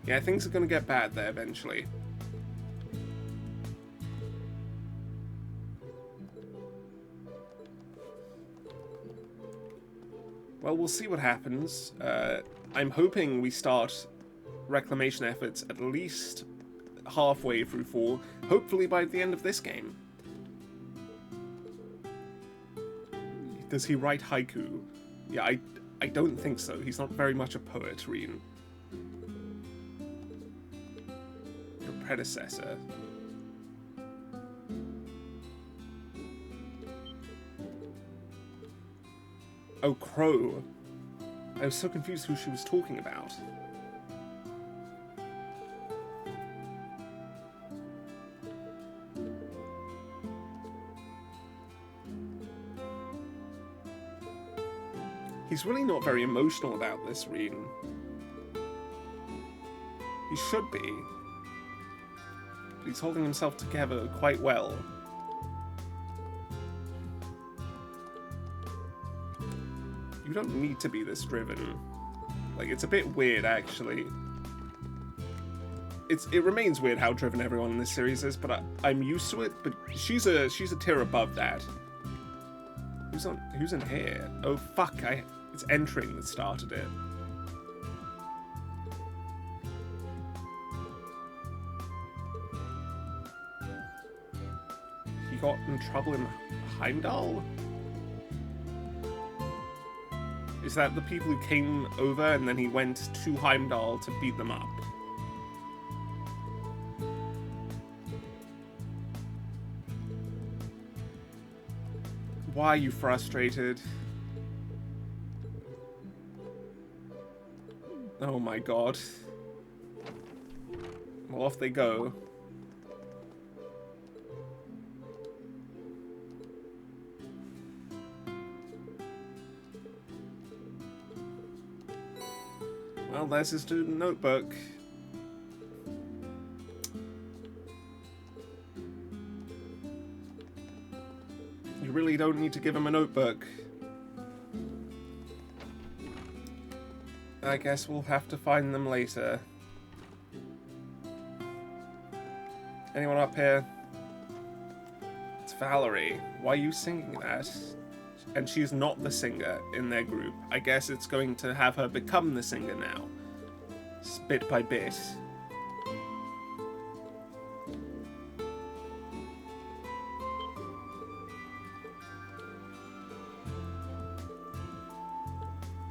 Yeah, things are gonna get bad there eventually. Well, we'll see what happens. I'm hoping we start reclamation efforts at least halfway through 4, hopefully by the end of this game. Does he write haiku? Yeah, I don't think so. He's not very much a poet, Reen. Your predecessor. Oh, Crow. I was so confused who she was talking about. He's really not very emotional about this, Reen. He should be. But he's holding himself together quite well. You don't need to be this driven. Like, it's a bit weird, actually. It remains weird how driven everyone in this series is, but I'm used to it. But she's a tier above that. Who's in here? Oh fuck! It's entering that started it. He got in trouble in Heimdall? Is that the people who came over and then he went to Heimdall to beat them up? Why are you frustrated? Oh my god. Well, off they go. Well, there's his student notebook. You really don't need to give him a notebook. I guess we'll have to find them later. Anyone up here? It's Valerie. Why are you singing that? And she's not the singer in their group. I guess it's going to have her become the singer now. Bit by bit.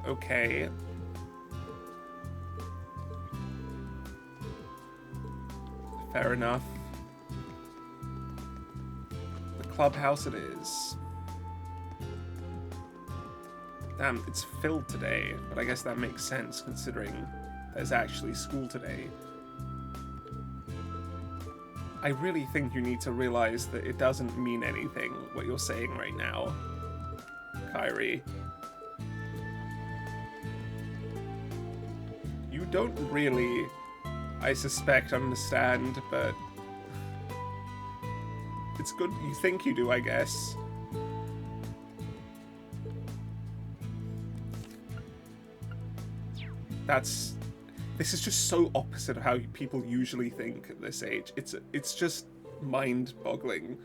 Okay. Fair enough. The clubhouse it is. Damn, it's filled today, but I guess that makes sense considering there's actually school today. I really think you need to realize that it doesn't mean anything what you're saying right now, Kyrie. You don't really, I suspect, understand, but it's good you think you do, I guess. This is just so opposite of how people usually think at this age. It's just mind-boggling.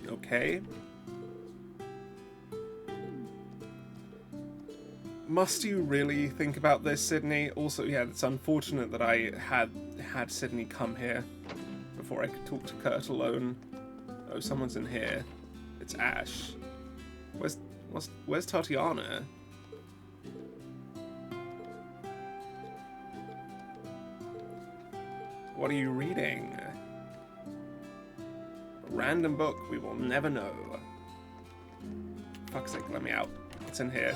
Okay. Must you really think about this, Sydney? Also, yeah, it's unfortunate that I had Sydney come here before I could talk to Kurt alone. Oh, someone's in here. It's Ash. Where's Tatiana? What are you reading? A random book we will never know. Fuck's sake, let me out. What's in here?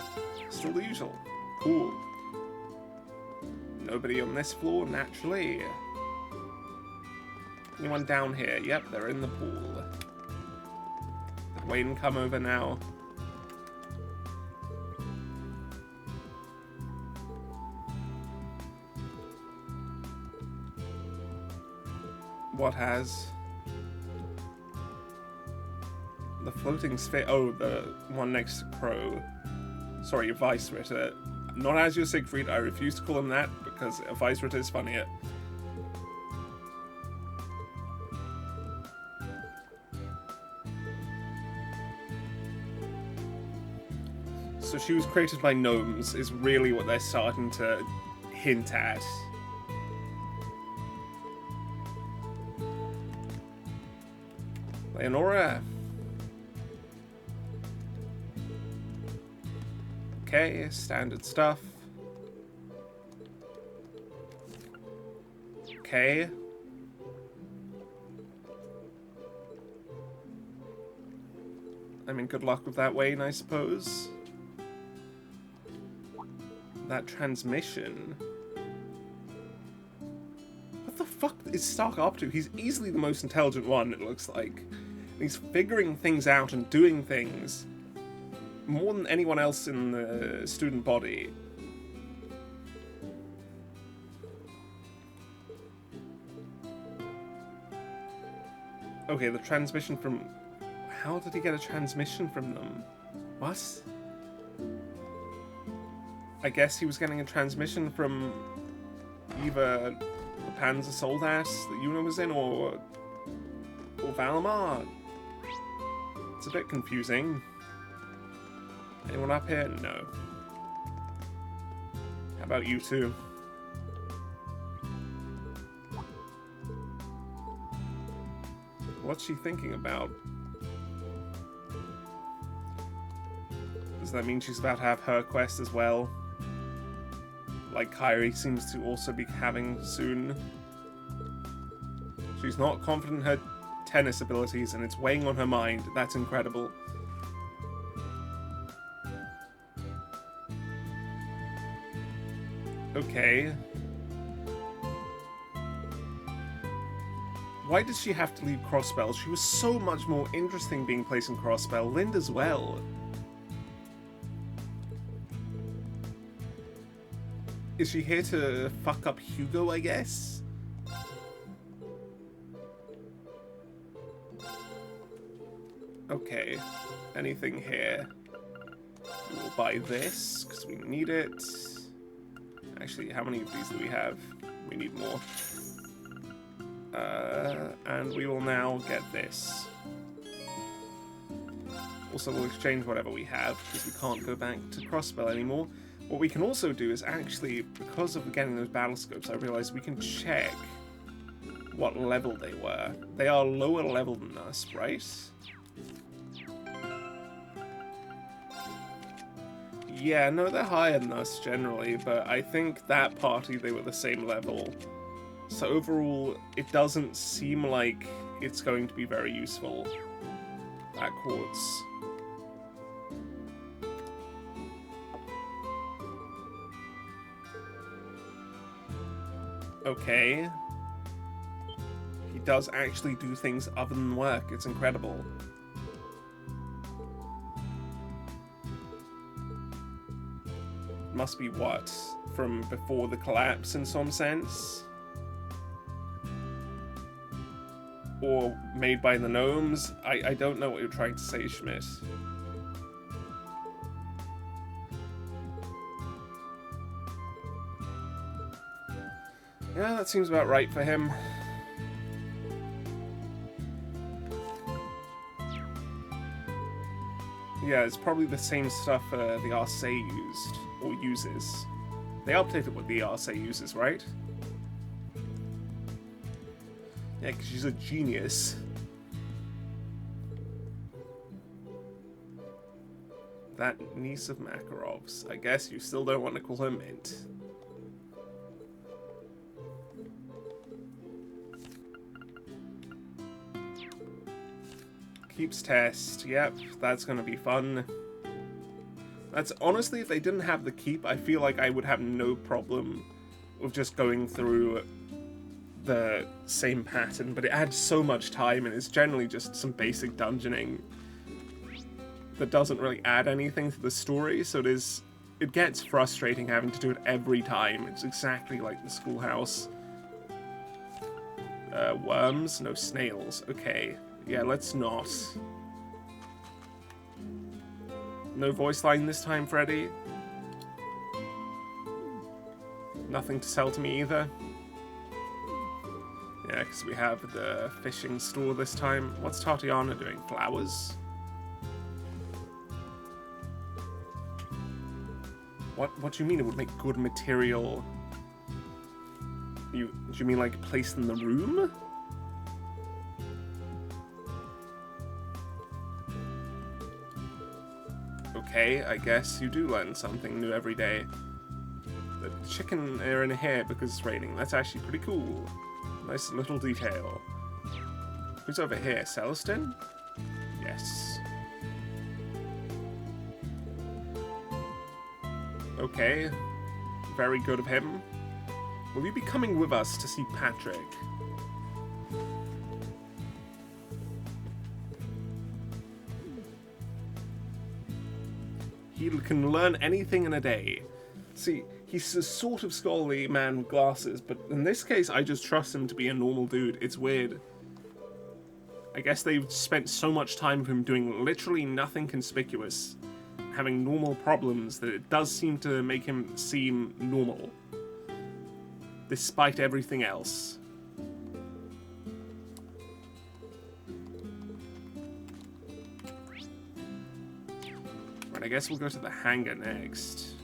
Still the usual. Cool. Nobody on this floor, naturally. Anyone down here? Yep, they're in the pool. Did Wayne come over now? What has? The floating sphere. Oh, the one next to Crow. Sorry, Vice Ritter. Not as your Siegfried, I refuse to call him that because a Vice Ritter is funnier. So she was created by gnomes, is really what they're starting to hint at. Leonora. Okay, standard stuff. Okay. I mean, good luck with that, Wayne, I suppose. That transmission. What the fuck is Stark up to? He's easily the most intelligent one, it looks like. He's figuring things out and doing things more than anyone else in the student body. Okay, the transmission from... How did he get a transmission from them? What? I guess he was getting a transmission from either the Panzer Soldat that Yuna was in, or Valimar. It's a bit confusing. Anyone up here? No. How about you two? What's she thinking about? Does that mean she's about to have her quest as well? Like Kairi seems to also be having soon. She's not confident in her tennis abilities and it's weighing on her mind. That's incredible. Okay. Why did she have to leave Crossbell? She was so much more interesting being placed in Crossbell. Lind as well. Is she here to fuck up Hugo, I guess? Okay. Anything here? We will buy this, because we need it. Actually, how many of these do we have? We need more. And we will now get this. Also, we'll exchange whatever we have, because we can't go back to Crossbell anymore. What we can also do is actually, because of getting those battle scopes, I realized we can check what level they were. They are lower level than us, right? Yeah, no, they're higher than us generally, but I think that party they were the same level. So overall, it doesn't seem like it's going to be very useful, that quartz. Okay. He does actually do things other than work. It's incredible. Must be what? From before the collapse in some sense? Or made by the gnomes? I don't know what you're trying to say, Schmidt. Yeah, that seems about right for him. Yeah, it's probably the same stuff the Arcee used, or uses. They updated what the Arcee uses, right? Yeah, because she's a genius. That niece of Makarov's. I guess you still don't want to call her Mint. Keeps test. Yep, that's gonna be fun. That's honestly, if they didn't have the keep, I feel like I would have no problem with just going through the same pattern, but it adds so much time and it's generally just some basic dungeoning that doesn't really add anything to the story, so it gets frustrating having to do it every time. It's exactly like the schoolhouse. Worms? No, snails. Okay. Yeah, let's not. No voice line this time, Freddy? Nothing to sell to me either? Yeah, because we have the fishing store this time. What's Tatiana doing? Flowers? What do you mean it would make good material? Do you mean like placed in the room? Okay, I guess you do learn something new every day. The chicken are in here because it's raining. That's actually pretty cool. Nice little detail. Who's over here? Celestin? Yes. Okay. Very good of him. Will you be coming with us to see Patrick? He can learn anything in a day. See, he's a sort of scholarly man with glasses, but in this case, I just trust him to be a normal dude. It's weird. I guess they've spent so much time with him doing literally nothing conspicuous, having normal problems, that it does seem to make him seem normal, despite everything else. Right, I guess we'll go to the hangar next.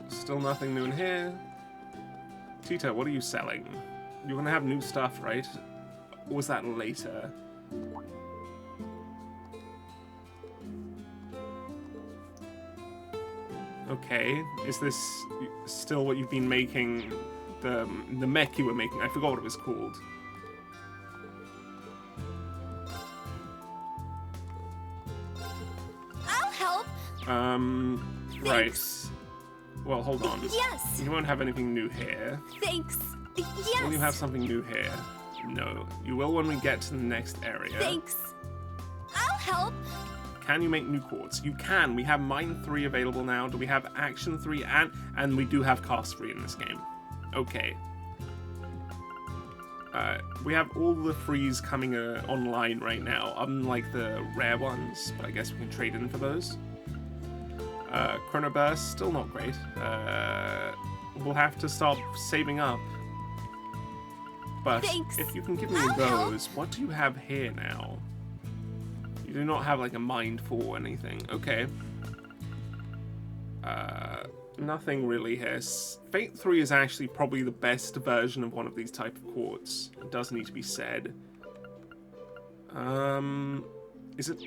Still nothing new in here. Tita, what are you selling? You're gonna have new stuff, right? Or was that later? Okay, is this still what you've been making? The mech you were making? I forgot what it was called. I'll help. Right. Well, hold on. Yes. You won't have anything new here. Thanks. Yes. Will you have something new here? No. You will when we get to the next area. Thanks. I'll help. Can you make new chords? You can. We have Mind 3 available now. Do we have Action 3? And we do have Cast 3 in this game. Okay. We have all the frees coming online right now, unlike the rare ones, but I guess we can trade in for those. Chronoburst, still not great. We'll have to start saving up. But thanks. If you can give me those, what do you have here now? You do not have like a Mind 4 or anything. Okay. Nothing really here. Fate 3 is actually probably the best version of one of these type of chords. It does need to be said. Is it...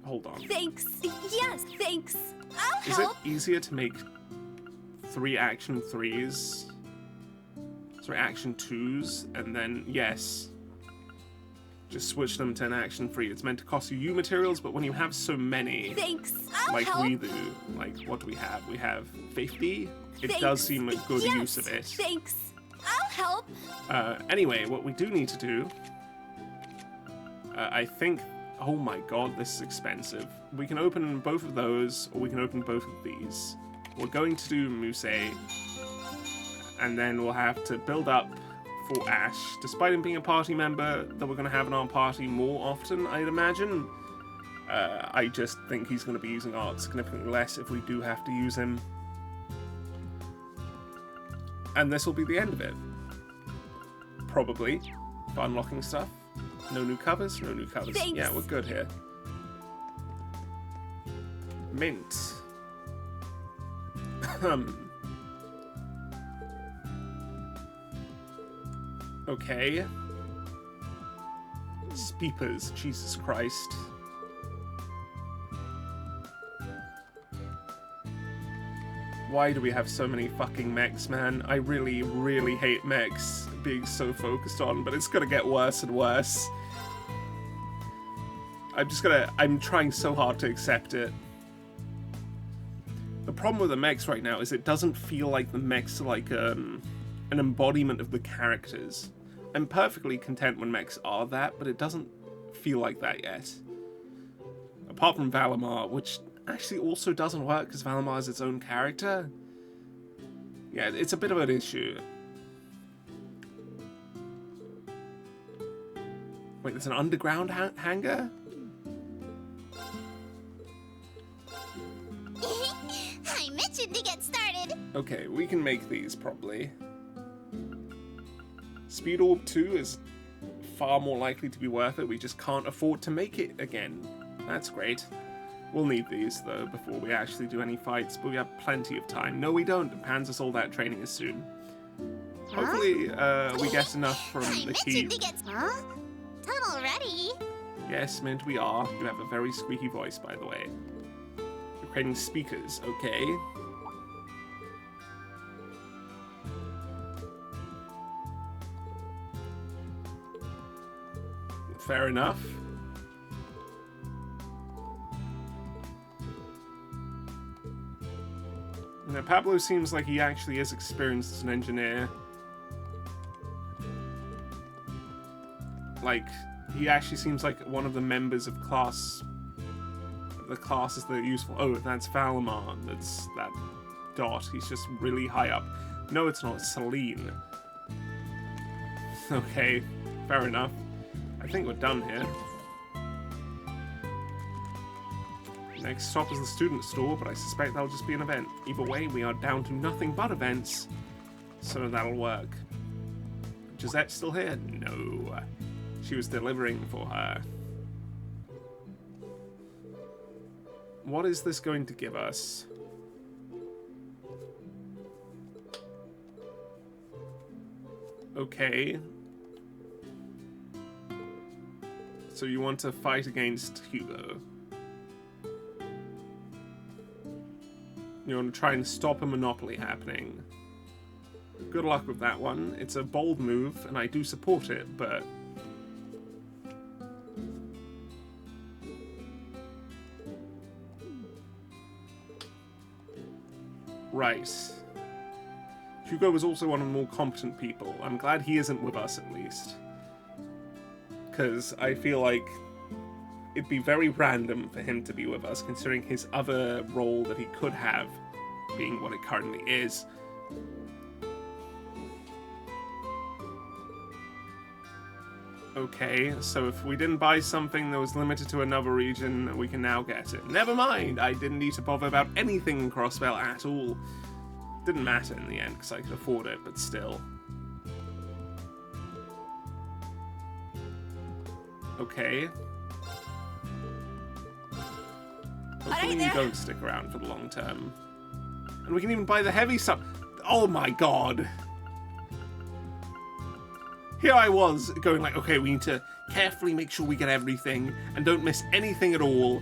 Hold on. Thanks. Yes, thanks. I'll help. Is it easier to make 3 Action 3s? Sorry, Action 2s, and then, yes. Just switch them to an Action 3. It's meant to cost you materials, but when you have so many... Thanks. I'll like help. we do, like, what do we have? We have 50? It Thanks. does seem a good Yes, use of it. Thanks. I'll help. Anyway, what we do need to do... I think... Oh my god, this is expensive. We can open both of those, or we can open both of these. We're going to do Muse, and then we'll have to build up for Ash. Despite him being a party member that we're going to have in our party more often, I'd imagine. I just think he's going to be using art significantly less if we do have to use him. And this will be the end of it. Probably. For unlocking stuff. No new covers? No new covers. Thanks. Yeah, we're good here. Mint. Okay. Speepers, Jesus Christ. Why do we have so many fucking mechs, man? I really, really hate mechs being so focused on, but it's gonna get worse and worse. I'm trying so hard to accept it. The problem with the mechs right now is it doesn't feel like the mechs are like an embodiment of the characters. I'm perfectly content when mechs are that, but it doesn't feel like that yet. Apart from Valimar, which actually also doesn't work because Valimar is its own character. Yeah, it's a bit of an issue. Wait, there's an underground hangar? I'm itching to get started. Okay, we can make these probably. Speed Orb 2 is far more likely to be worth it. We just can't afford to make it again. That's great. We'll need these, though, before we actually do any fights, but we have plenty of time. No, we don't. Panzer's all that training is soon. Hopefully, we get enough from the key. Huh? Tell Yes, Mint, we are. You have a very squeaky voice, by the way. You're creating speakers, okay. Fair enough. Now, Pablo seems like he actually is experienced as an engineer. Like, he actually seems like one of the members of the classes that are useful. Oh, that's Valamar. That's that dot. He's just really high up. No, it's not. It's Celine. Okay, fair enough. I think we're done here. Next stop is the student store, but I suspect that'll just be an event. Either way, we are down to nothing but events, so that'll work. Gisette still here? No. She was delivering for her. What is this going to give us? Okay. So you want to fight against Hugo. You want to try and stop a monopoly happening. Good luck with that one. It's a bold move, and I do support it, but... Right. Hugo was also one of the more competent people. I'm glad he isn't with us, at least. Because I feel like it'd be very random for him to be with us, considering his other role that he could have being what it currently is. Okay, so if we didn't buy something that was limited to another region, we can now get it. Never mind, I didn't need to bother about anything in Crossbell at all. Didn't matter in the end, because I could afford it, but still. Okay. Hopefully you don't stick around for the long term. And we can even buy the heavy stuff. Oh my god! Here I was, going like, okay, we need to carefully make sure we get everything, and don't miss anything at all.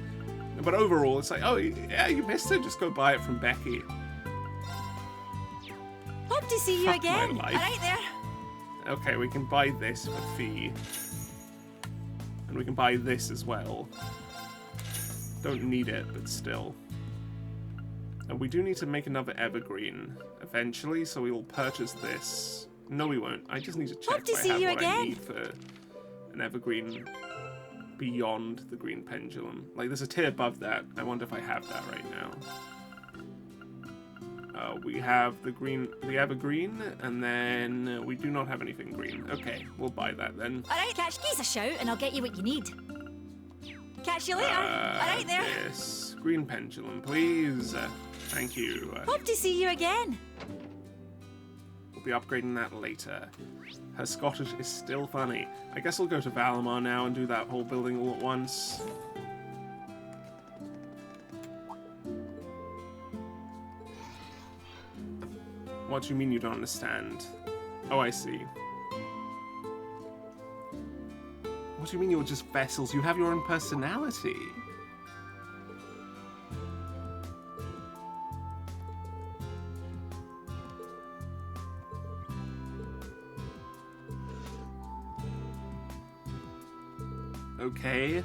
But overall, it's like, oh, yeah, you missed it, just go buy it from Becky. Hope to see you again. Right there. Okay, we can buy this for fee. And we can buy this as well. Don't need it, but still. And we do need to make another evergreen eventually, so we will purchase this. No, we won't. I just need to check if I have what I need for an evergreen beyond the green pendulum. Like, there's a tier above that. I wonder if I have that right now. We have the evergreen, and then we do not have anything green. Okay, we'll buy that then. Alright, catch geese a shout and I'll get you what you need. Catch you later. Alright there. Yes, green pendulum, please. Thank you. Hope to see you again. We'll be upgrading that later. Her Scottish is still funny. I guess I'll go to Valamar now and do that whole building all at once. What do you mean you don't understand? Oh, I see. What do you mean you're just vessels? You have your own personality. Okay.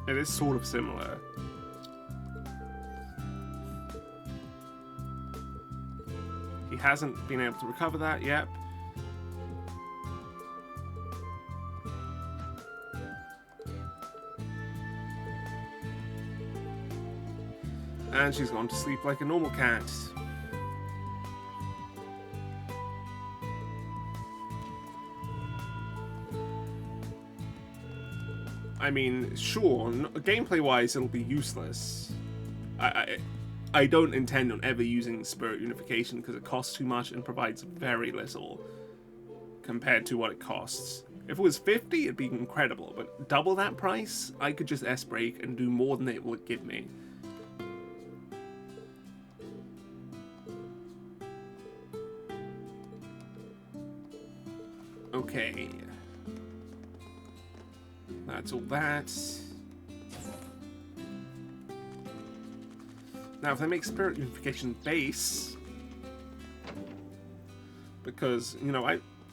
It is sort of similar. He hasn't been able to recover that yet. And she's gone to sleep like a normal cat. I mean, sure, gameplay-wise it'll be useless. I don't intend on ever using Spirit Unification because it costs too much and provides very little compared to what it costs. If it was 50, it'd be incredible, but double that price, I could just S-break and do more than it would give me. Okay. That's all that. Now, if they make Spirit Unification base, because, you know,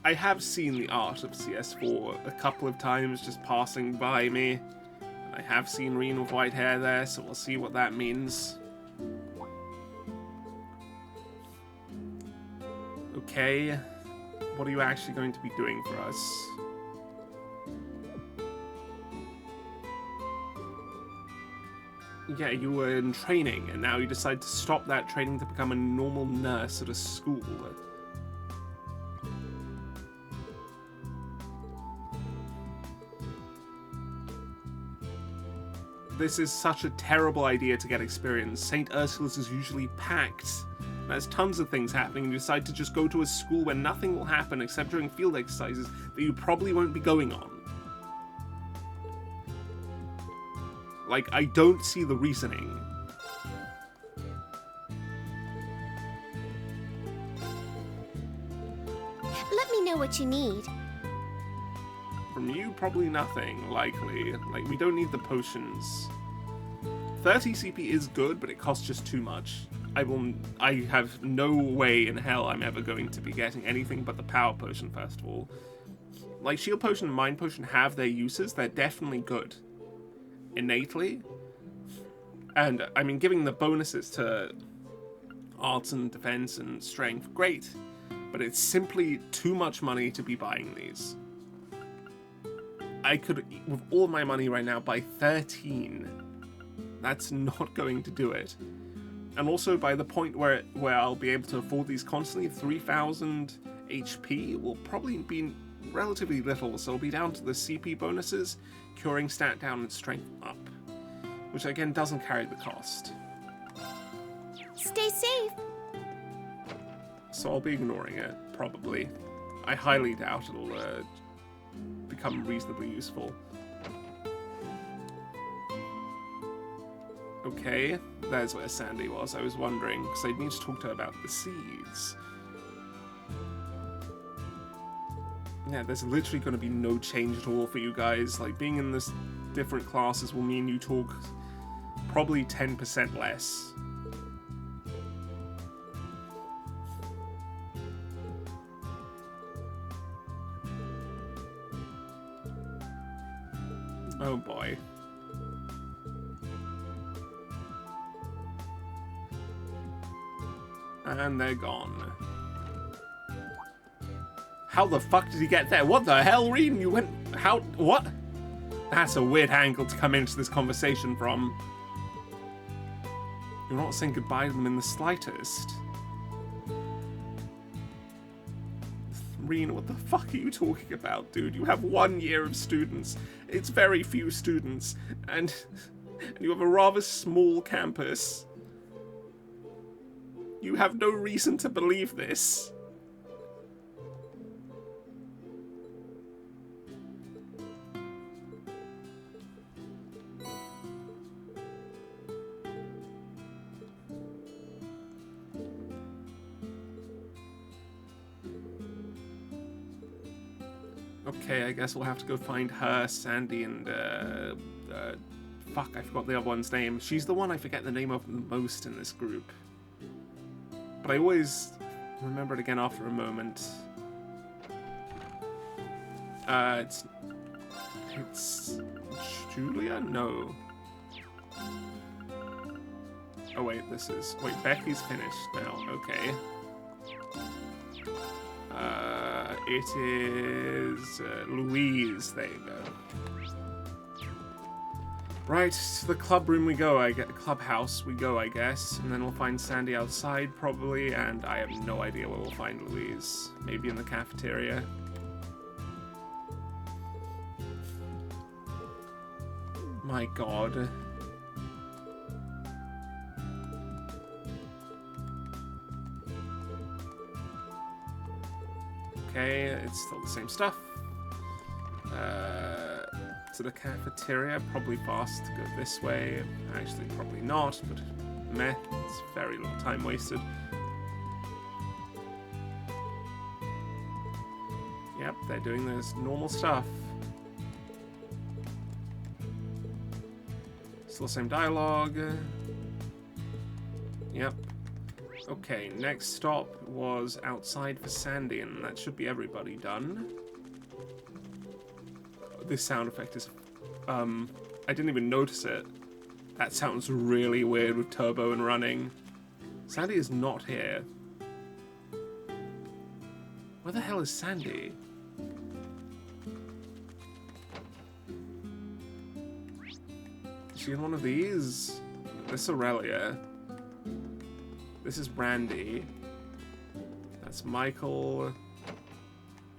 I have seen the art of CS4 a couple of times just passing by me. I have seen Reen with white hair there, so we'll see what that means. Okay, what are you actually going to be doing for us? Yeah, you were in training, and now you decide to stop that training to become a normal nurse at a school. This is such a terrible idea to get experience. St. Ursula's is usually packed. There's tons of things happening, and you decide to just go to a school where nothing will happen except during field exercises that you probably won't be going on. Like, I don't see the reasoning. Let me know what you need. From you, probably nothing, likely. Like, we don't need the potions. 30 CP is good, but it costs just too much. I have no way in hell I'm ever going to be getting anything but the power potion, first of all. Like, shield potion and mind potion have their uses. They're definitely good. Innately. And, I mean, giving the bonuses to arts and defense and strength, great. But it's simply too much money to be buying these. I could, with all my money right now, buy 13. That's not going to do it. And also, by the point where I'll be able to afford these constantly, 3,000 HP will probably be relatively little, so it'll be down to the CP bonuses, curing stat down and strength up, which again doesn't carry the cost. Stay safe. So I'll be ignoring it, probably. I highly doubt it'll become reasonably useful. Okay, there's where Sandy was. I was wondering, because I'd need to talk to her about the seeds. Yeah, there's literally going to be no change at all for you guys. Like, being in this different classes will mean you talk probably 10% less. Oh boy. And they're gone. How the fuck did he get there? What the hell, Reen? You went... How... What? That's a weird angle to come into this conversation from. You're not saying goodbye to them in the slightest. Reen, what the fuck are you talking about, dude? You have 1 year of students. It's very few students. And you have a rather small campus. You have no reason to believe this. Okay, I guess we'll have to go find her, Sandy, and, fuck, I forgot the other one's name. She's the one I forget the name of the most in this group. But I always remember it again after a moment. It's Julia? No. Oh wait, wait, Becky's finished now, okay. It is Louise, there you go. Right, to the club room we go, clubhouse we go, I guess. And then we'll find Sandy outside, probably, and I have no idea where we'll find Louise. Maybe in the cafeteria. My god. Okay, it's still the same stuff. To the cafeteria, probably fast to go this way. Actually, probably not, but meh, it's very little time wasted. Yep, they're doing this normal stuff. Still the same dialogue. Yep. Okay, next stop was outside for Sandy, and that should be everybody done. This sound effect is... I didn't even notice it. That sounds really weird with turbo and running. Sandy is not here. Where the hell is Sandy? Is she in one of these? This is Aurelia. This is Randy. That's Michael.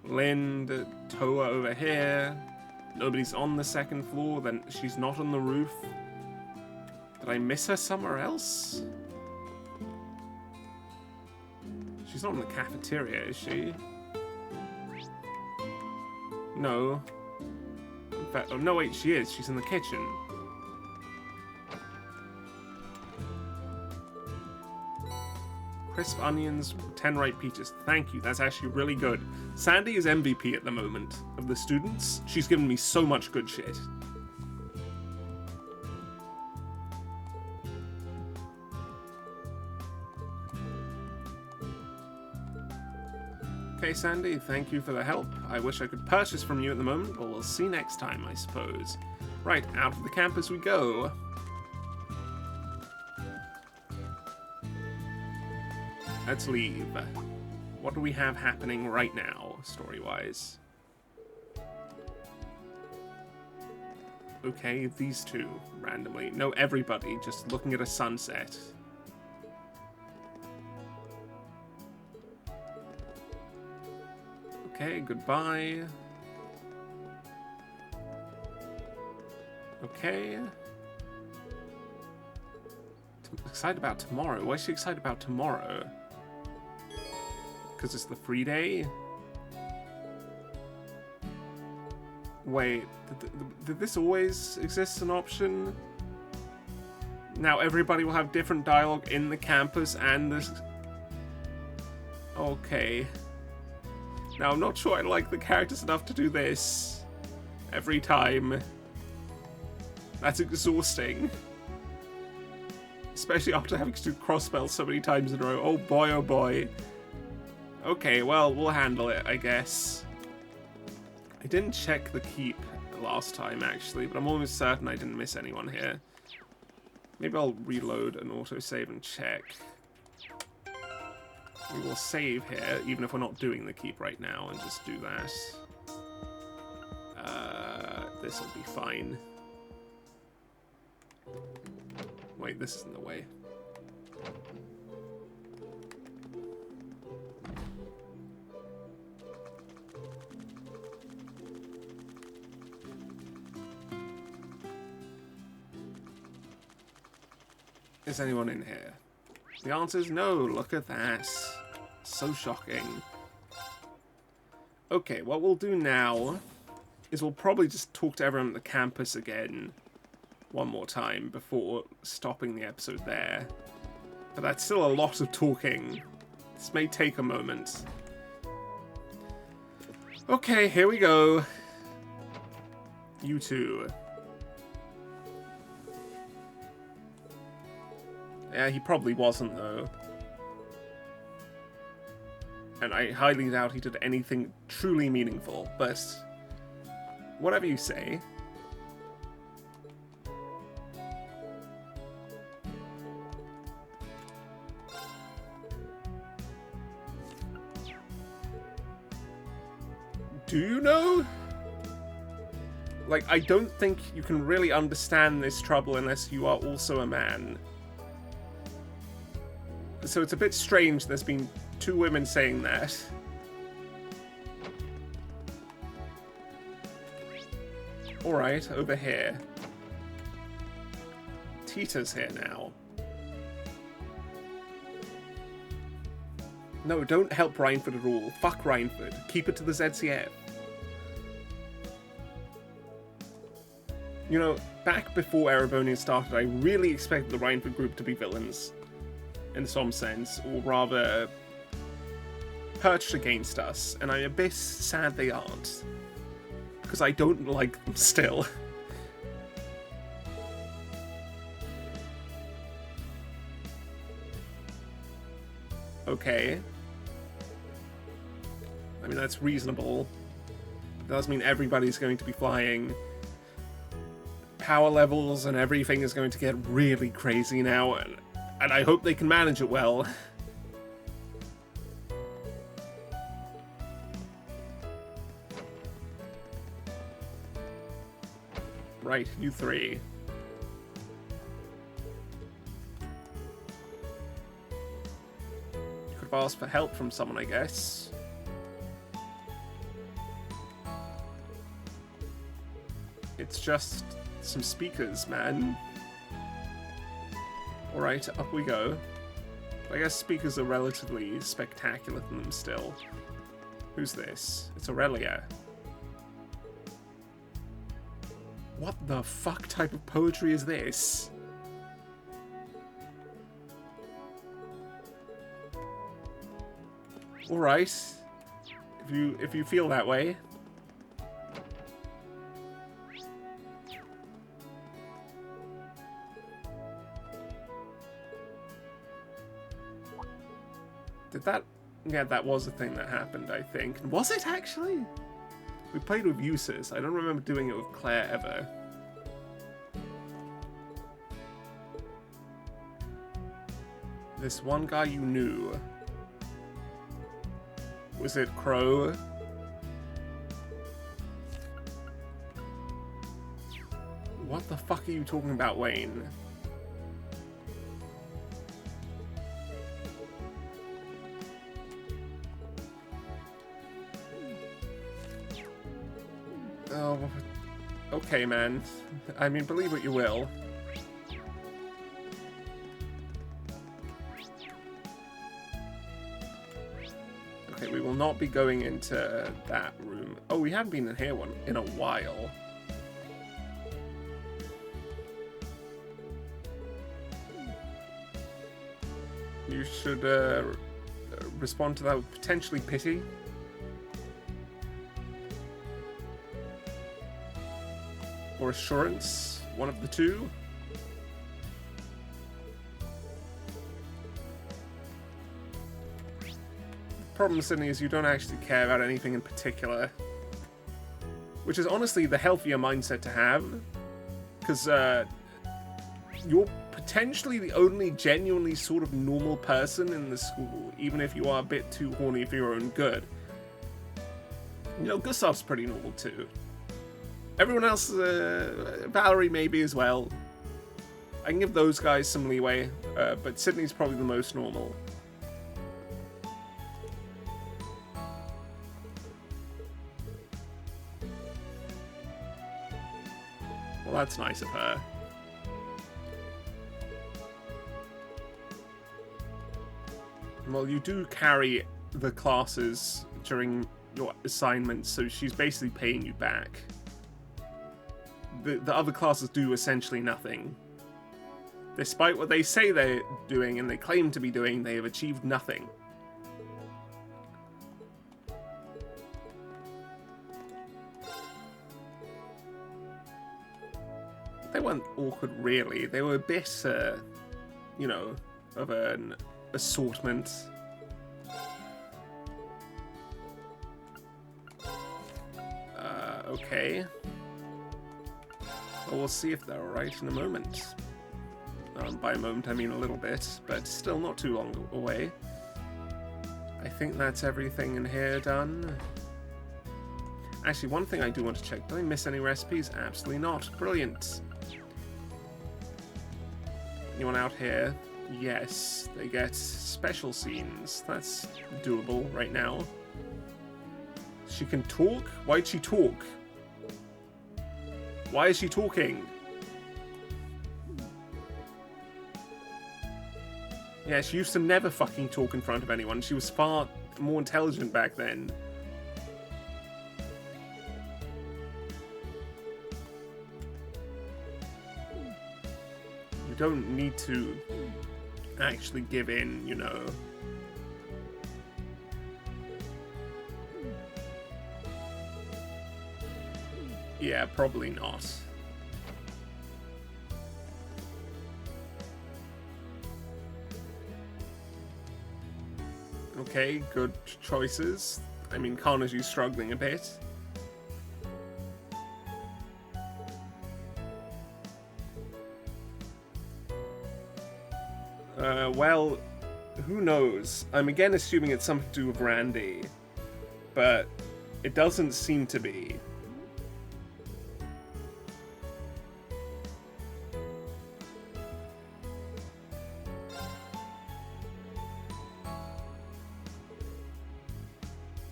Lind. Toa over here. Nobody's on the second floor. Then she's not on the roof. Did I miss her somewhere else? She's not in the cafeteria, is she? No. In fact, oh no, wait, she is. She's in the kitchen. Crisp onions, 10 ripe peaches. Thank you, that's actually really good. Sandy is MVP at the moment of the students. She's given me so much good shit. Okay, Sandy, thank you for the help. I wish I could purchase from you at the moment, but we'll see next time, I suppose. Right, out of the campus we go. Let's leave. What do we have happening right now, story-wise? Okay, these two, randomly. No, everybody, just looking at a sunset. Okay, goodbye. Okay. Excited about tomorrow? Why is she excited about tomorrow? Because it's the free day? Wait, did this always exist as an option? Now everybody will have different dialogue in the campus and this... Okay. Now I'm not sure I like the characters enough to do this every time. That's exhausting. Especially after having to do Crossbell so many times in a row. Oh boy, oh boy. Okay, well, we'll handle it, I guess. I didn't check the keep last time, actually, but I'm almost certain I didn't miss anyone here. Maybe I'll reload and autosave and check. We will save here, even if we're not doing the keep right now, and just do that. This'll be fine. Wait, this isn't the way. Is anyone in here? The answer is no. Look at that. So shocking. Okay, what we'll do now is we'll probably just talk to everyone at the campus again one more time before stopping the episode there. But that's still a lot of talking. This may take a moment. Okay, here we go. You two. Yeah, he probably wasn't, though. And I highly doubt he did anything truly meaningful, but whatever you say. Do you know? Like, I don't think you can really understand this trouble unless you are also a man. So it's a bit strange there's been two women saying that. Alright, over here. Tita's here now. No, don't help Rhineford at all. Fuck Rhineford. Keep it to the ZCF. You know, back before Erebonian started, I really expected the Rhineford group to be villains. In some sense, or rather, perched against us, and I'm a bit sad they aren't. Because I don't like them still. Okay. I mean, that's reasonable. It does mean everybody's going to be flying. Power levels and everything is going to get really crazy now, and I hope they can manage it well. Right, you three. You could have asked for help from someone, I guess. It's just some speakers, man. Alright, up we go. I guess speakers are relatively spectacular than them still. Who's this? It's Aurelia. What the fuck type of poetry is this? Alright. If you feel that way. Did that... Yeah, that was a thing that happened, I think. Was it, actually? We played with Eustace. I don't remember doing it with Claire ever. This one guy you knew. Was it Crow? What the fuck are you talking about, Wayne? Oh, okay, man. I mean, believe what you will. Okay, we will not be going into that room. Oh, we haven't been in here in a while. You should respond to that with potentially pity. Or assurance, one of the two. The problem, Sydney, is you don't actually care about anything in particular. Which is honestly the healthier mindset to have. Because you're potentially the only genuinely sort of normal person in the school, even if you are a bit too horny for your own good. You know, Gustav's pretty normal too. Everyone else, Valerie maybe as well. I can give those guys some leeway, but Sydney's probably the most normal. Well, that's nice of her. Well, you do carry the classes during your assignments, so she's basically paying you back. The other classes do essentially nothing. Despite what they say they're doing and they claim to be doing, they have achieved nothing. They weren't awkward, really. They were a bit, you know, of an assortment. Okay. Well, we'll see if they're alright in a moment. By a moment, I mean a little bit, but still not too long away. I think that's everything in here done. Actually, one thing I do want to check. Did I miss any recipes? Absolutely not. Brilliant. Anyone out here? Yes, they get special scenes. That's doable right now. She can talk? Why'd she talk? Why is she talking? Yeah, she used to never fucking talk in front of anyone. She was far more intelligent back then. You don't need to actually give in, you know. Yeah, probably not. Okay, good choices. I mean, Carnegie's struggling a bit. Well, who knows? I'm again assuming it's something to do with Randy, but it doesn't seem to be.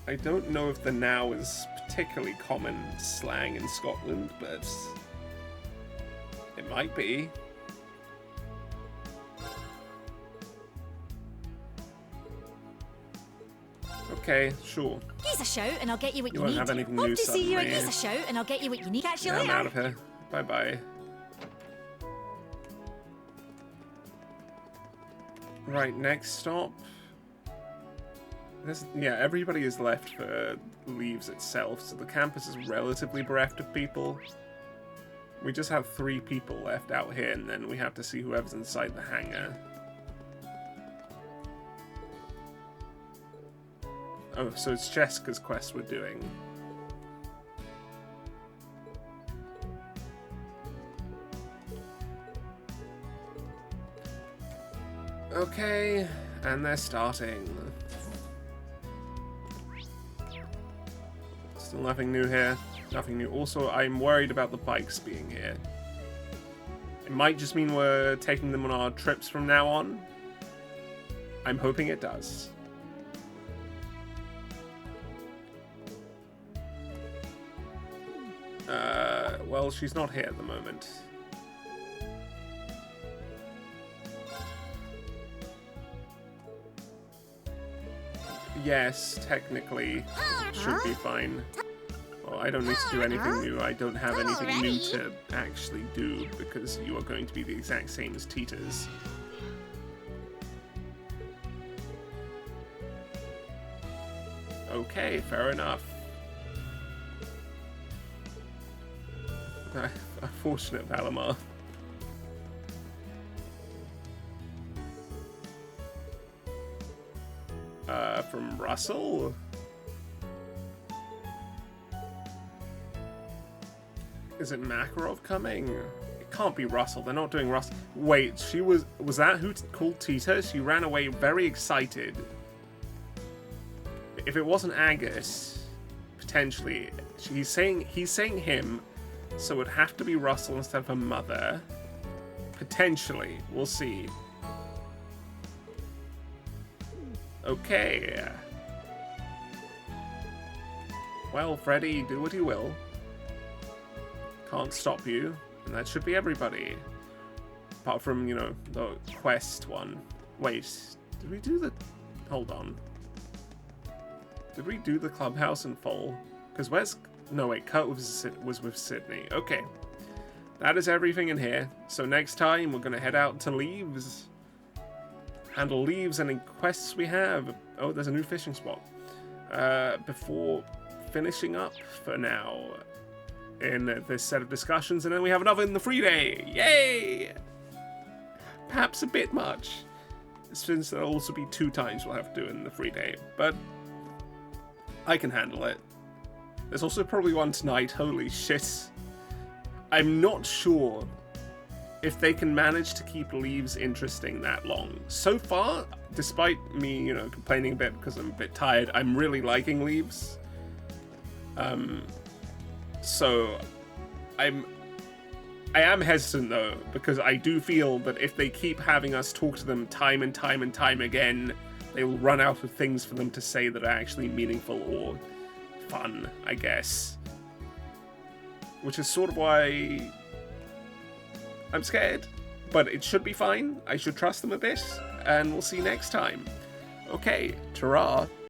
I don't know if the now is particularly common slang in Scotland, but it might be. Okay, sure. Geese a shout and I'll get you what You you won't need. have anything Hope new to see you at suddenly. Geese a shout and I'll get you what you need. Catch you Yeah, I'm later. out of here. Bye-bye. Right, next stop. Yeah, everybody is left for Leaves itself, so the campus is relatively bereft of people. We just have 3 people left out here, and then we have to see whoever's inside the hangar. Oh, so it's Jessica's quest we're doing. Okay, and they're starting. Still nothing new here. Nothing new. Also, I'm worried about the bikes being here. It might just mean we're taking them on our trips from now on. I'm hoping it does. Well, she's not here at the moment. Yes, technically, should be fine. Well, I don't need to do anything new. I don't have anything new to actually do because you are going to be the exact same as Tita's. Okay, fair enough. Unfortunate, Valamar. From Russell? Is it Makarov coming? It can't be Russell. They're not doing Russell. Wait, she was that who called Tita? She ran away very excited. If it wasn't Agus, potentially. He's saying him, so it would have to be Russell instead of her mother. Potentially. We'll see. Okay. Well, Freddy, do what you will. Can't stop you. And that should be everybody. Apart from, you know, the quest one. Wait, did we do the... Hold on. Did we do the clubhouse in full? Because where's... No, wait, Kurt was with Sydney. Okay. That is everything in here. So next time, we're going to head out to Leaves. Handle Leaves and any quests we have. Oh, there's a new fishing spot. Before finishing up for now in this set of discussions, and then we have another in the free day. Yay! Perhaps a bit much, since there'll also be 2 times we'll have to do in the free day, but I can handle it. There's also probably one tonight. Holy shit. I'm not sure if they can manage to keep Leaves interesting that long. So far, despite me, you know, complaining a bit because I'm a bit tired, I'm really liking Leaves. So I am hesitant though, because I do feel that if they keep having us talk to them time and time and time again, they will run out of things for them to say that are actually meaningful or fun, I guess. Which is sort of why I'm scared, but it should be fine. I should trust them a bit, and we'll see next time. Okay, ta-ra.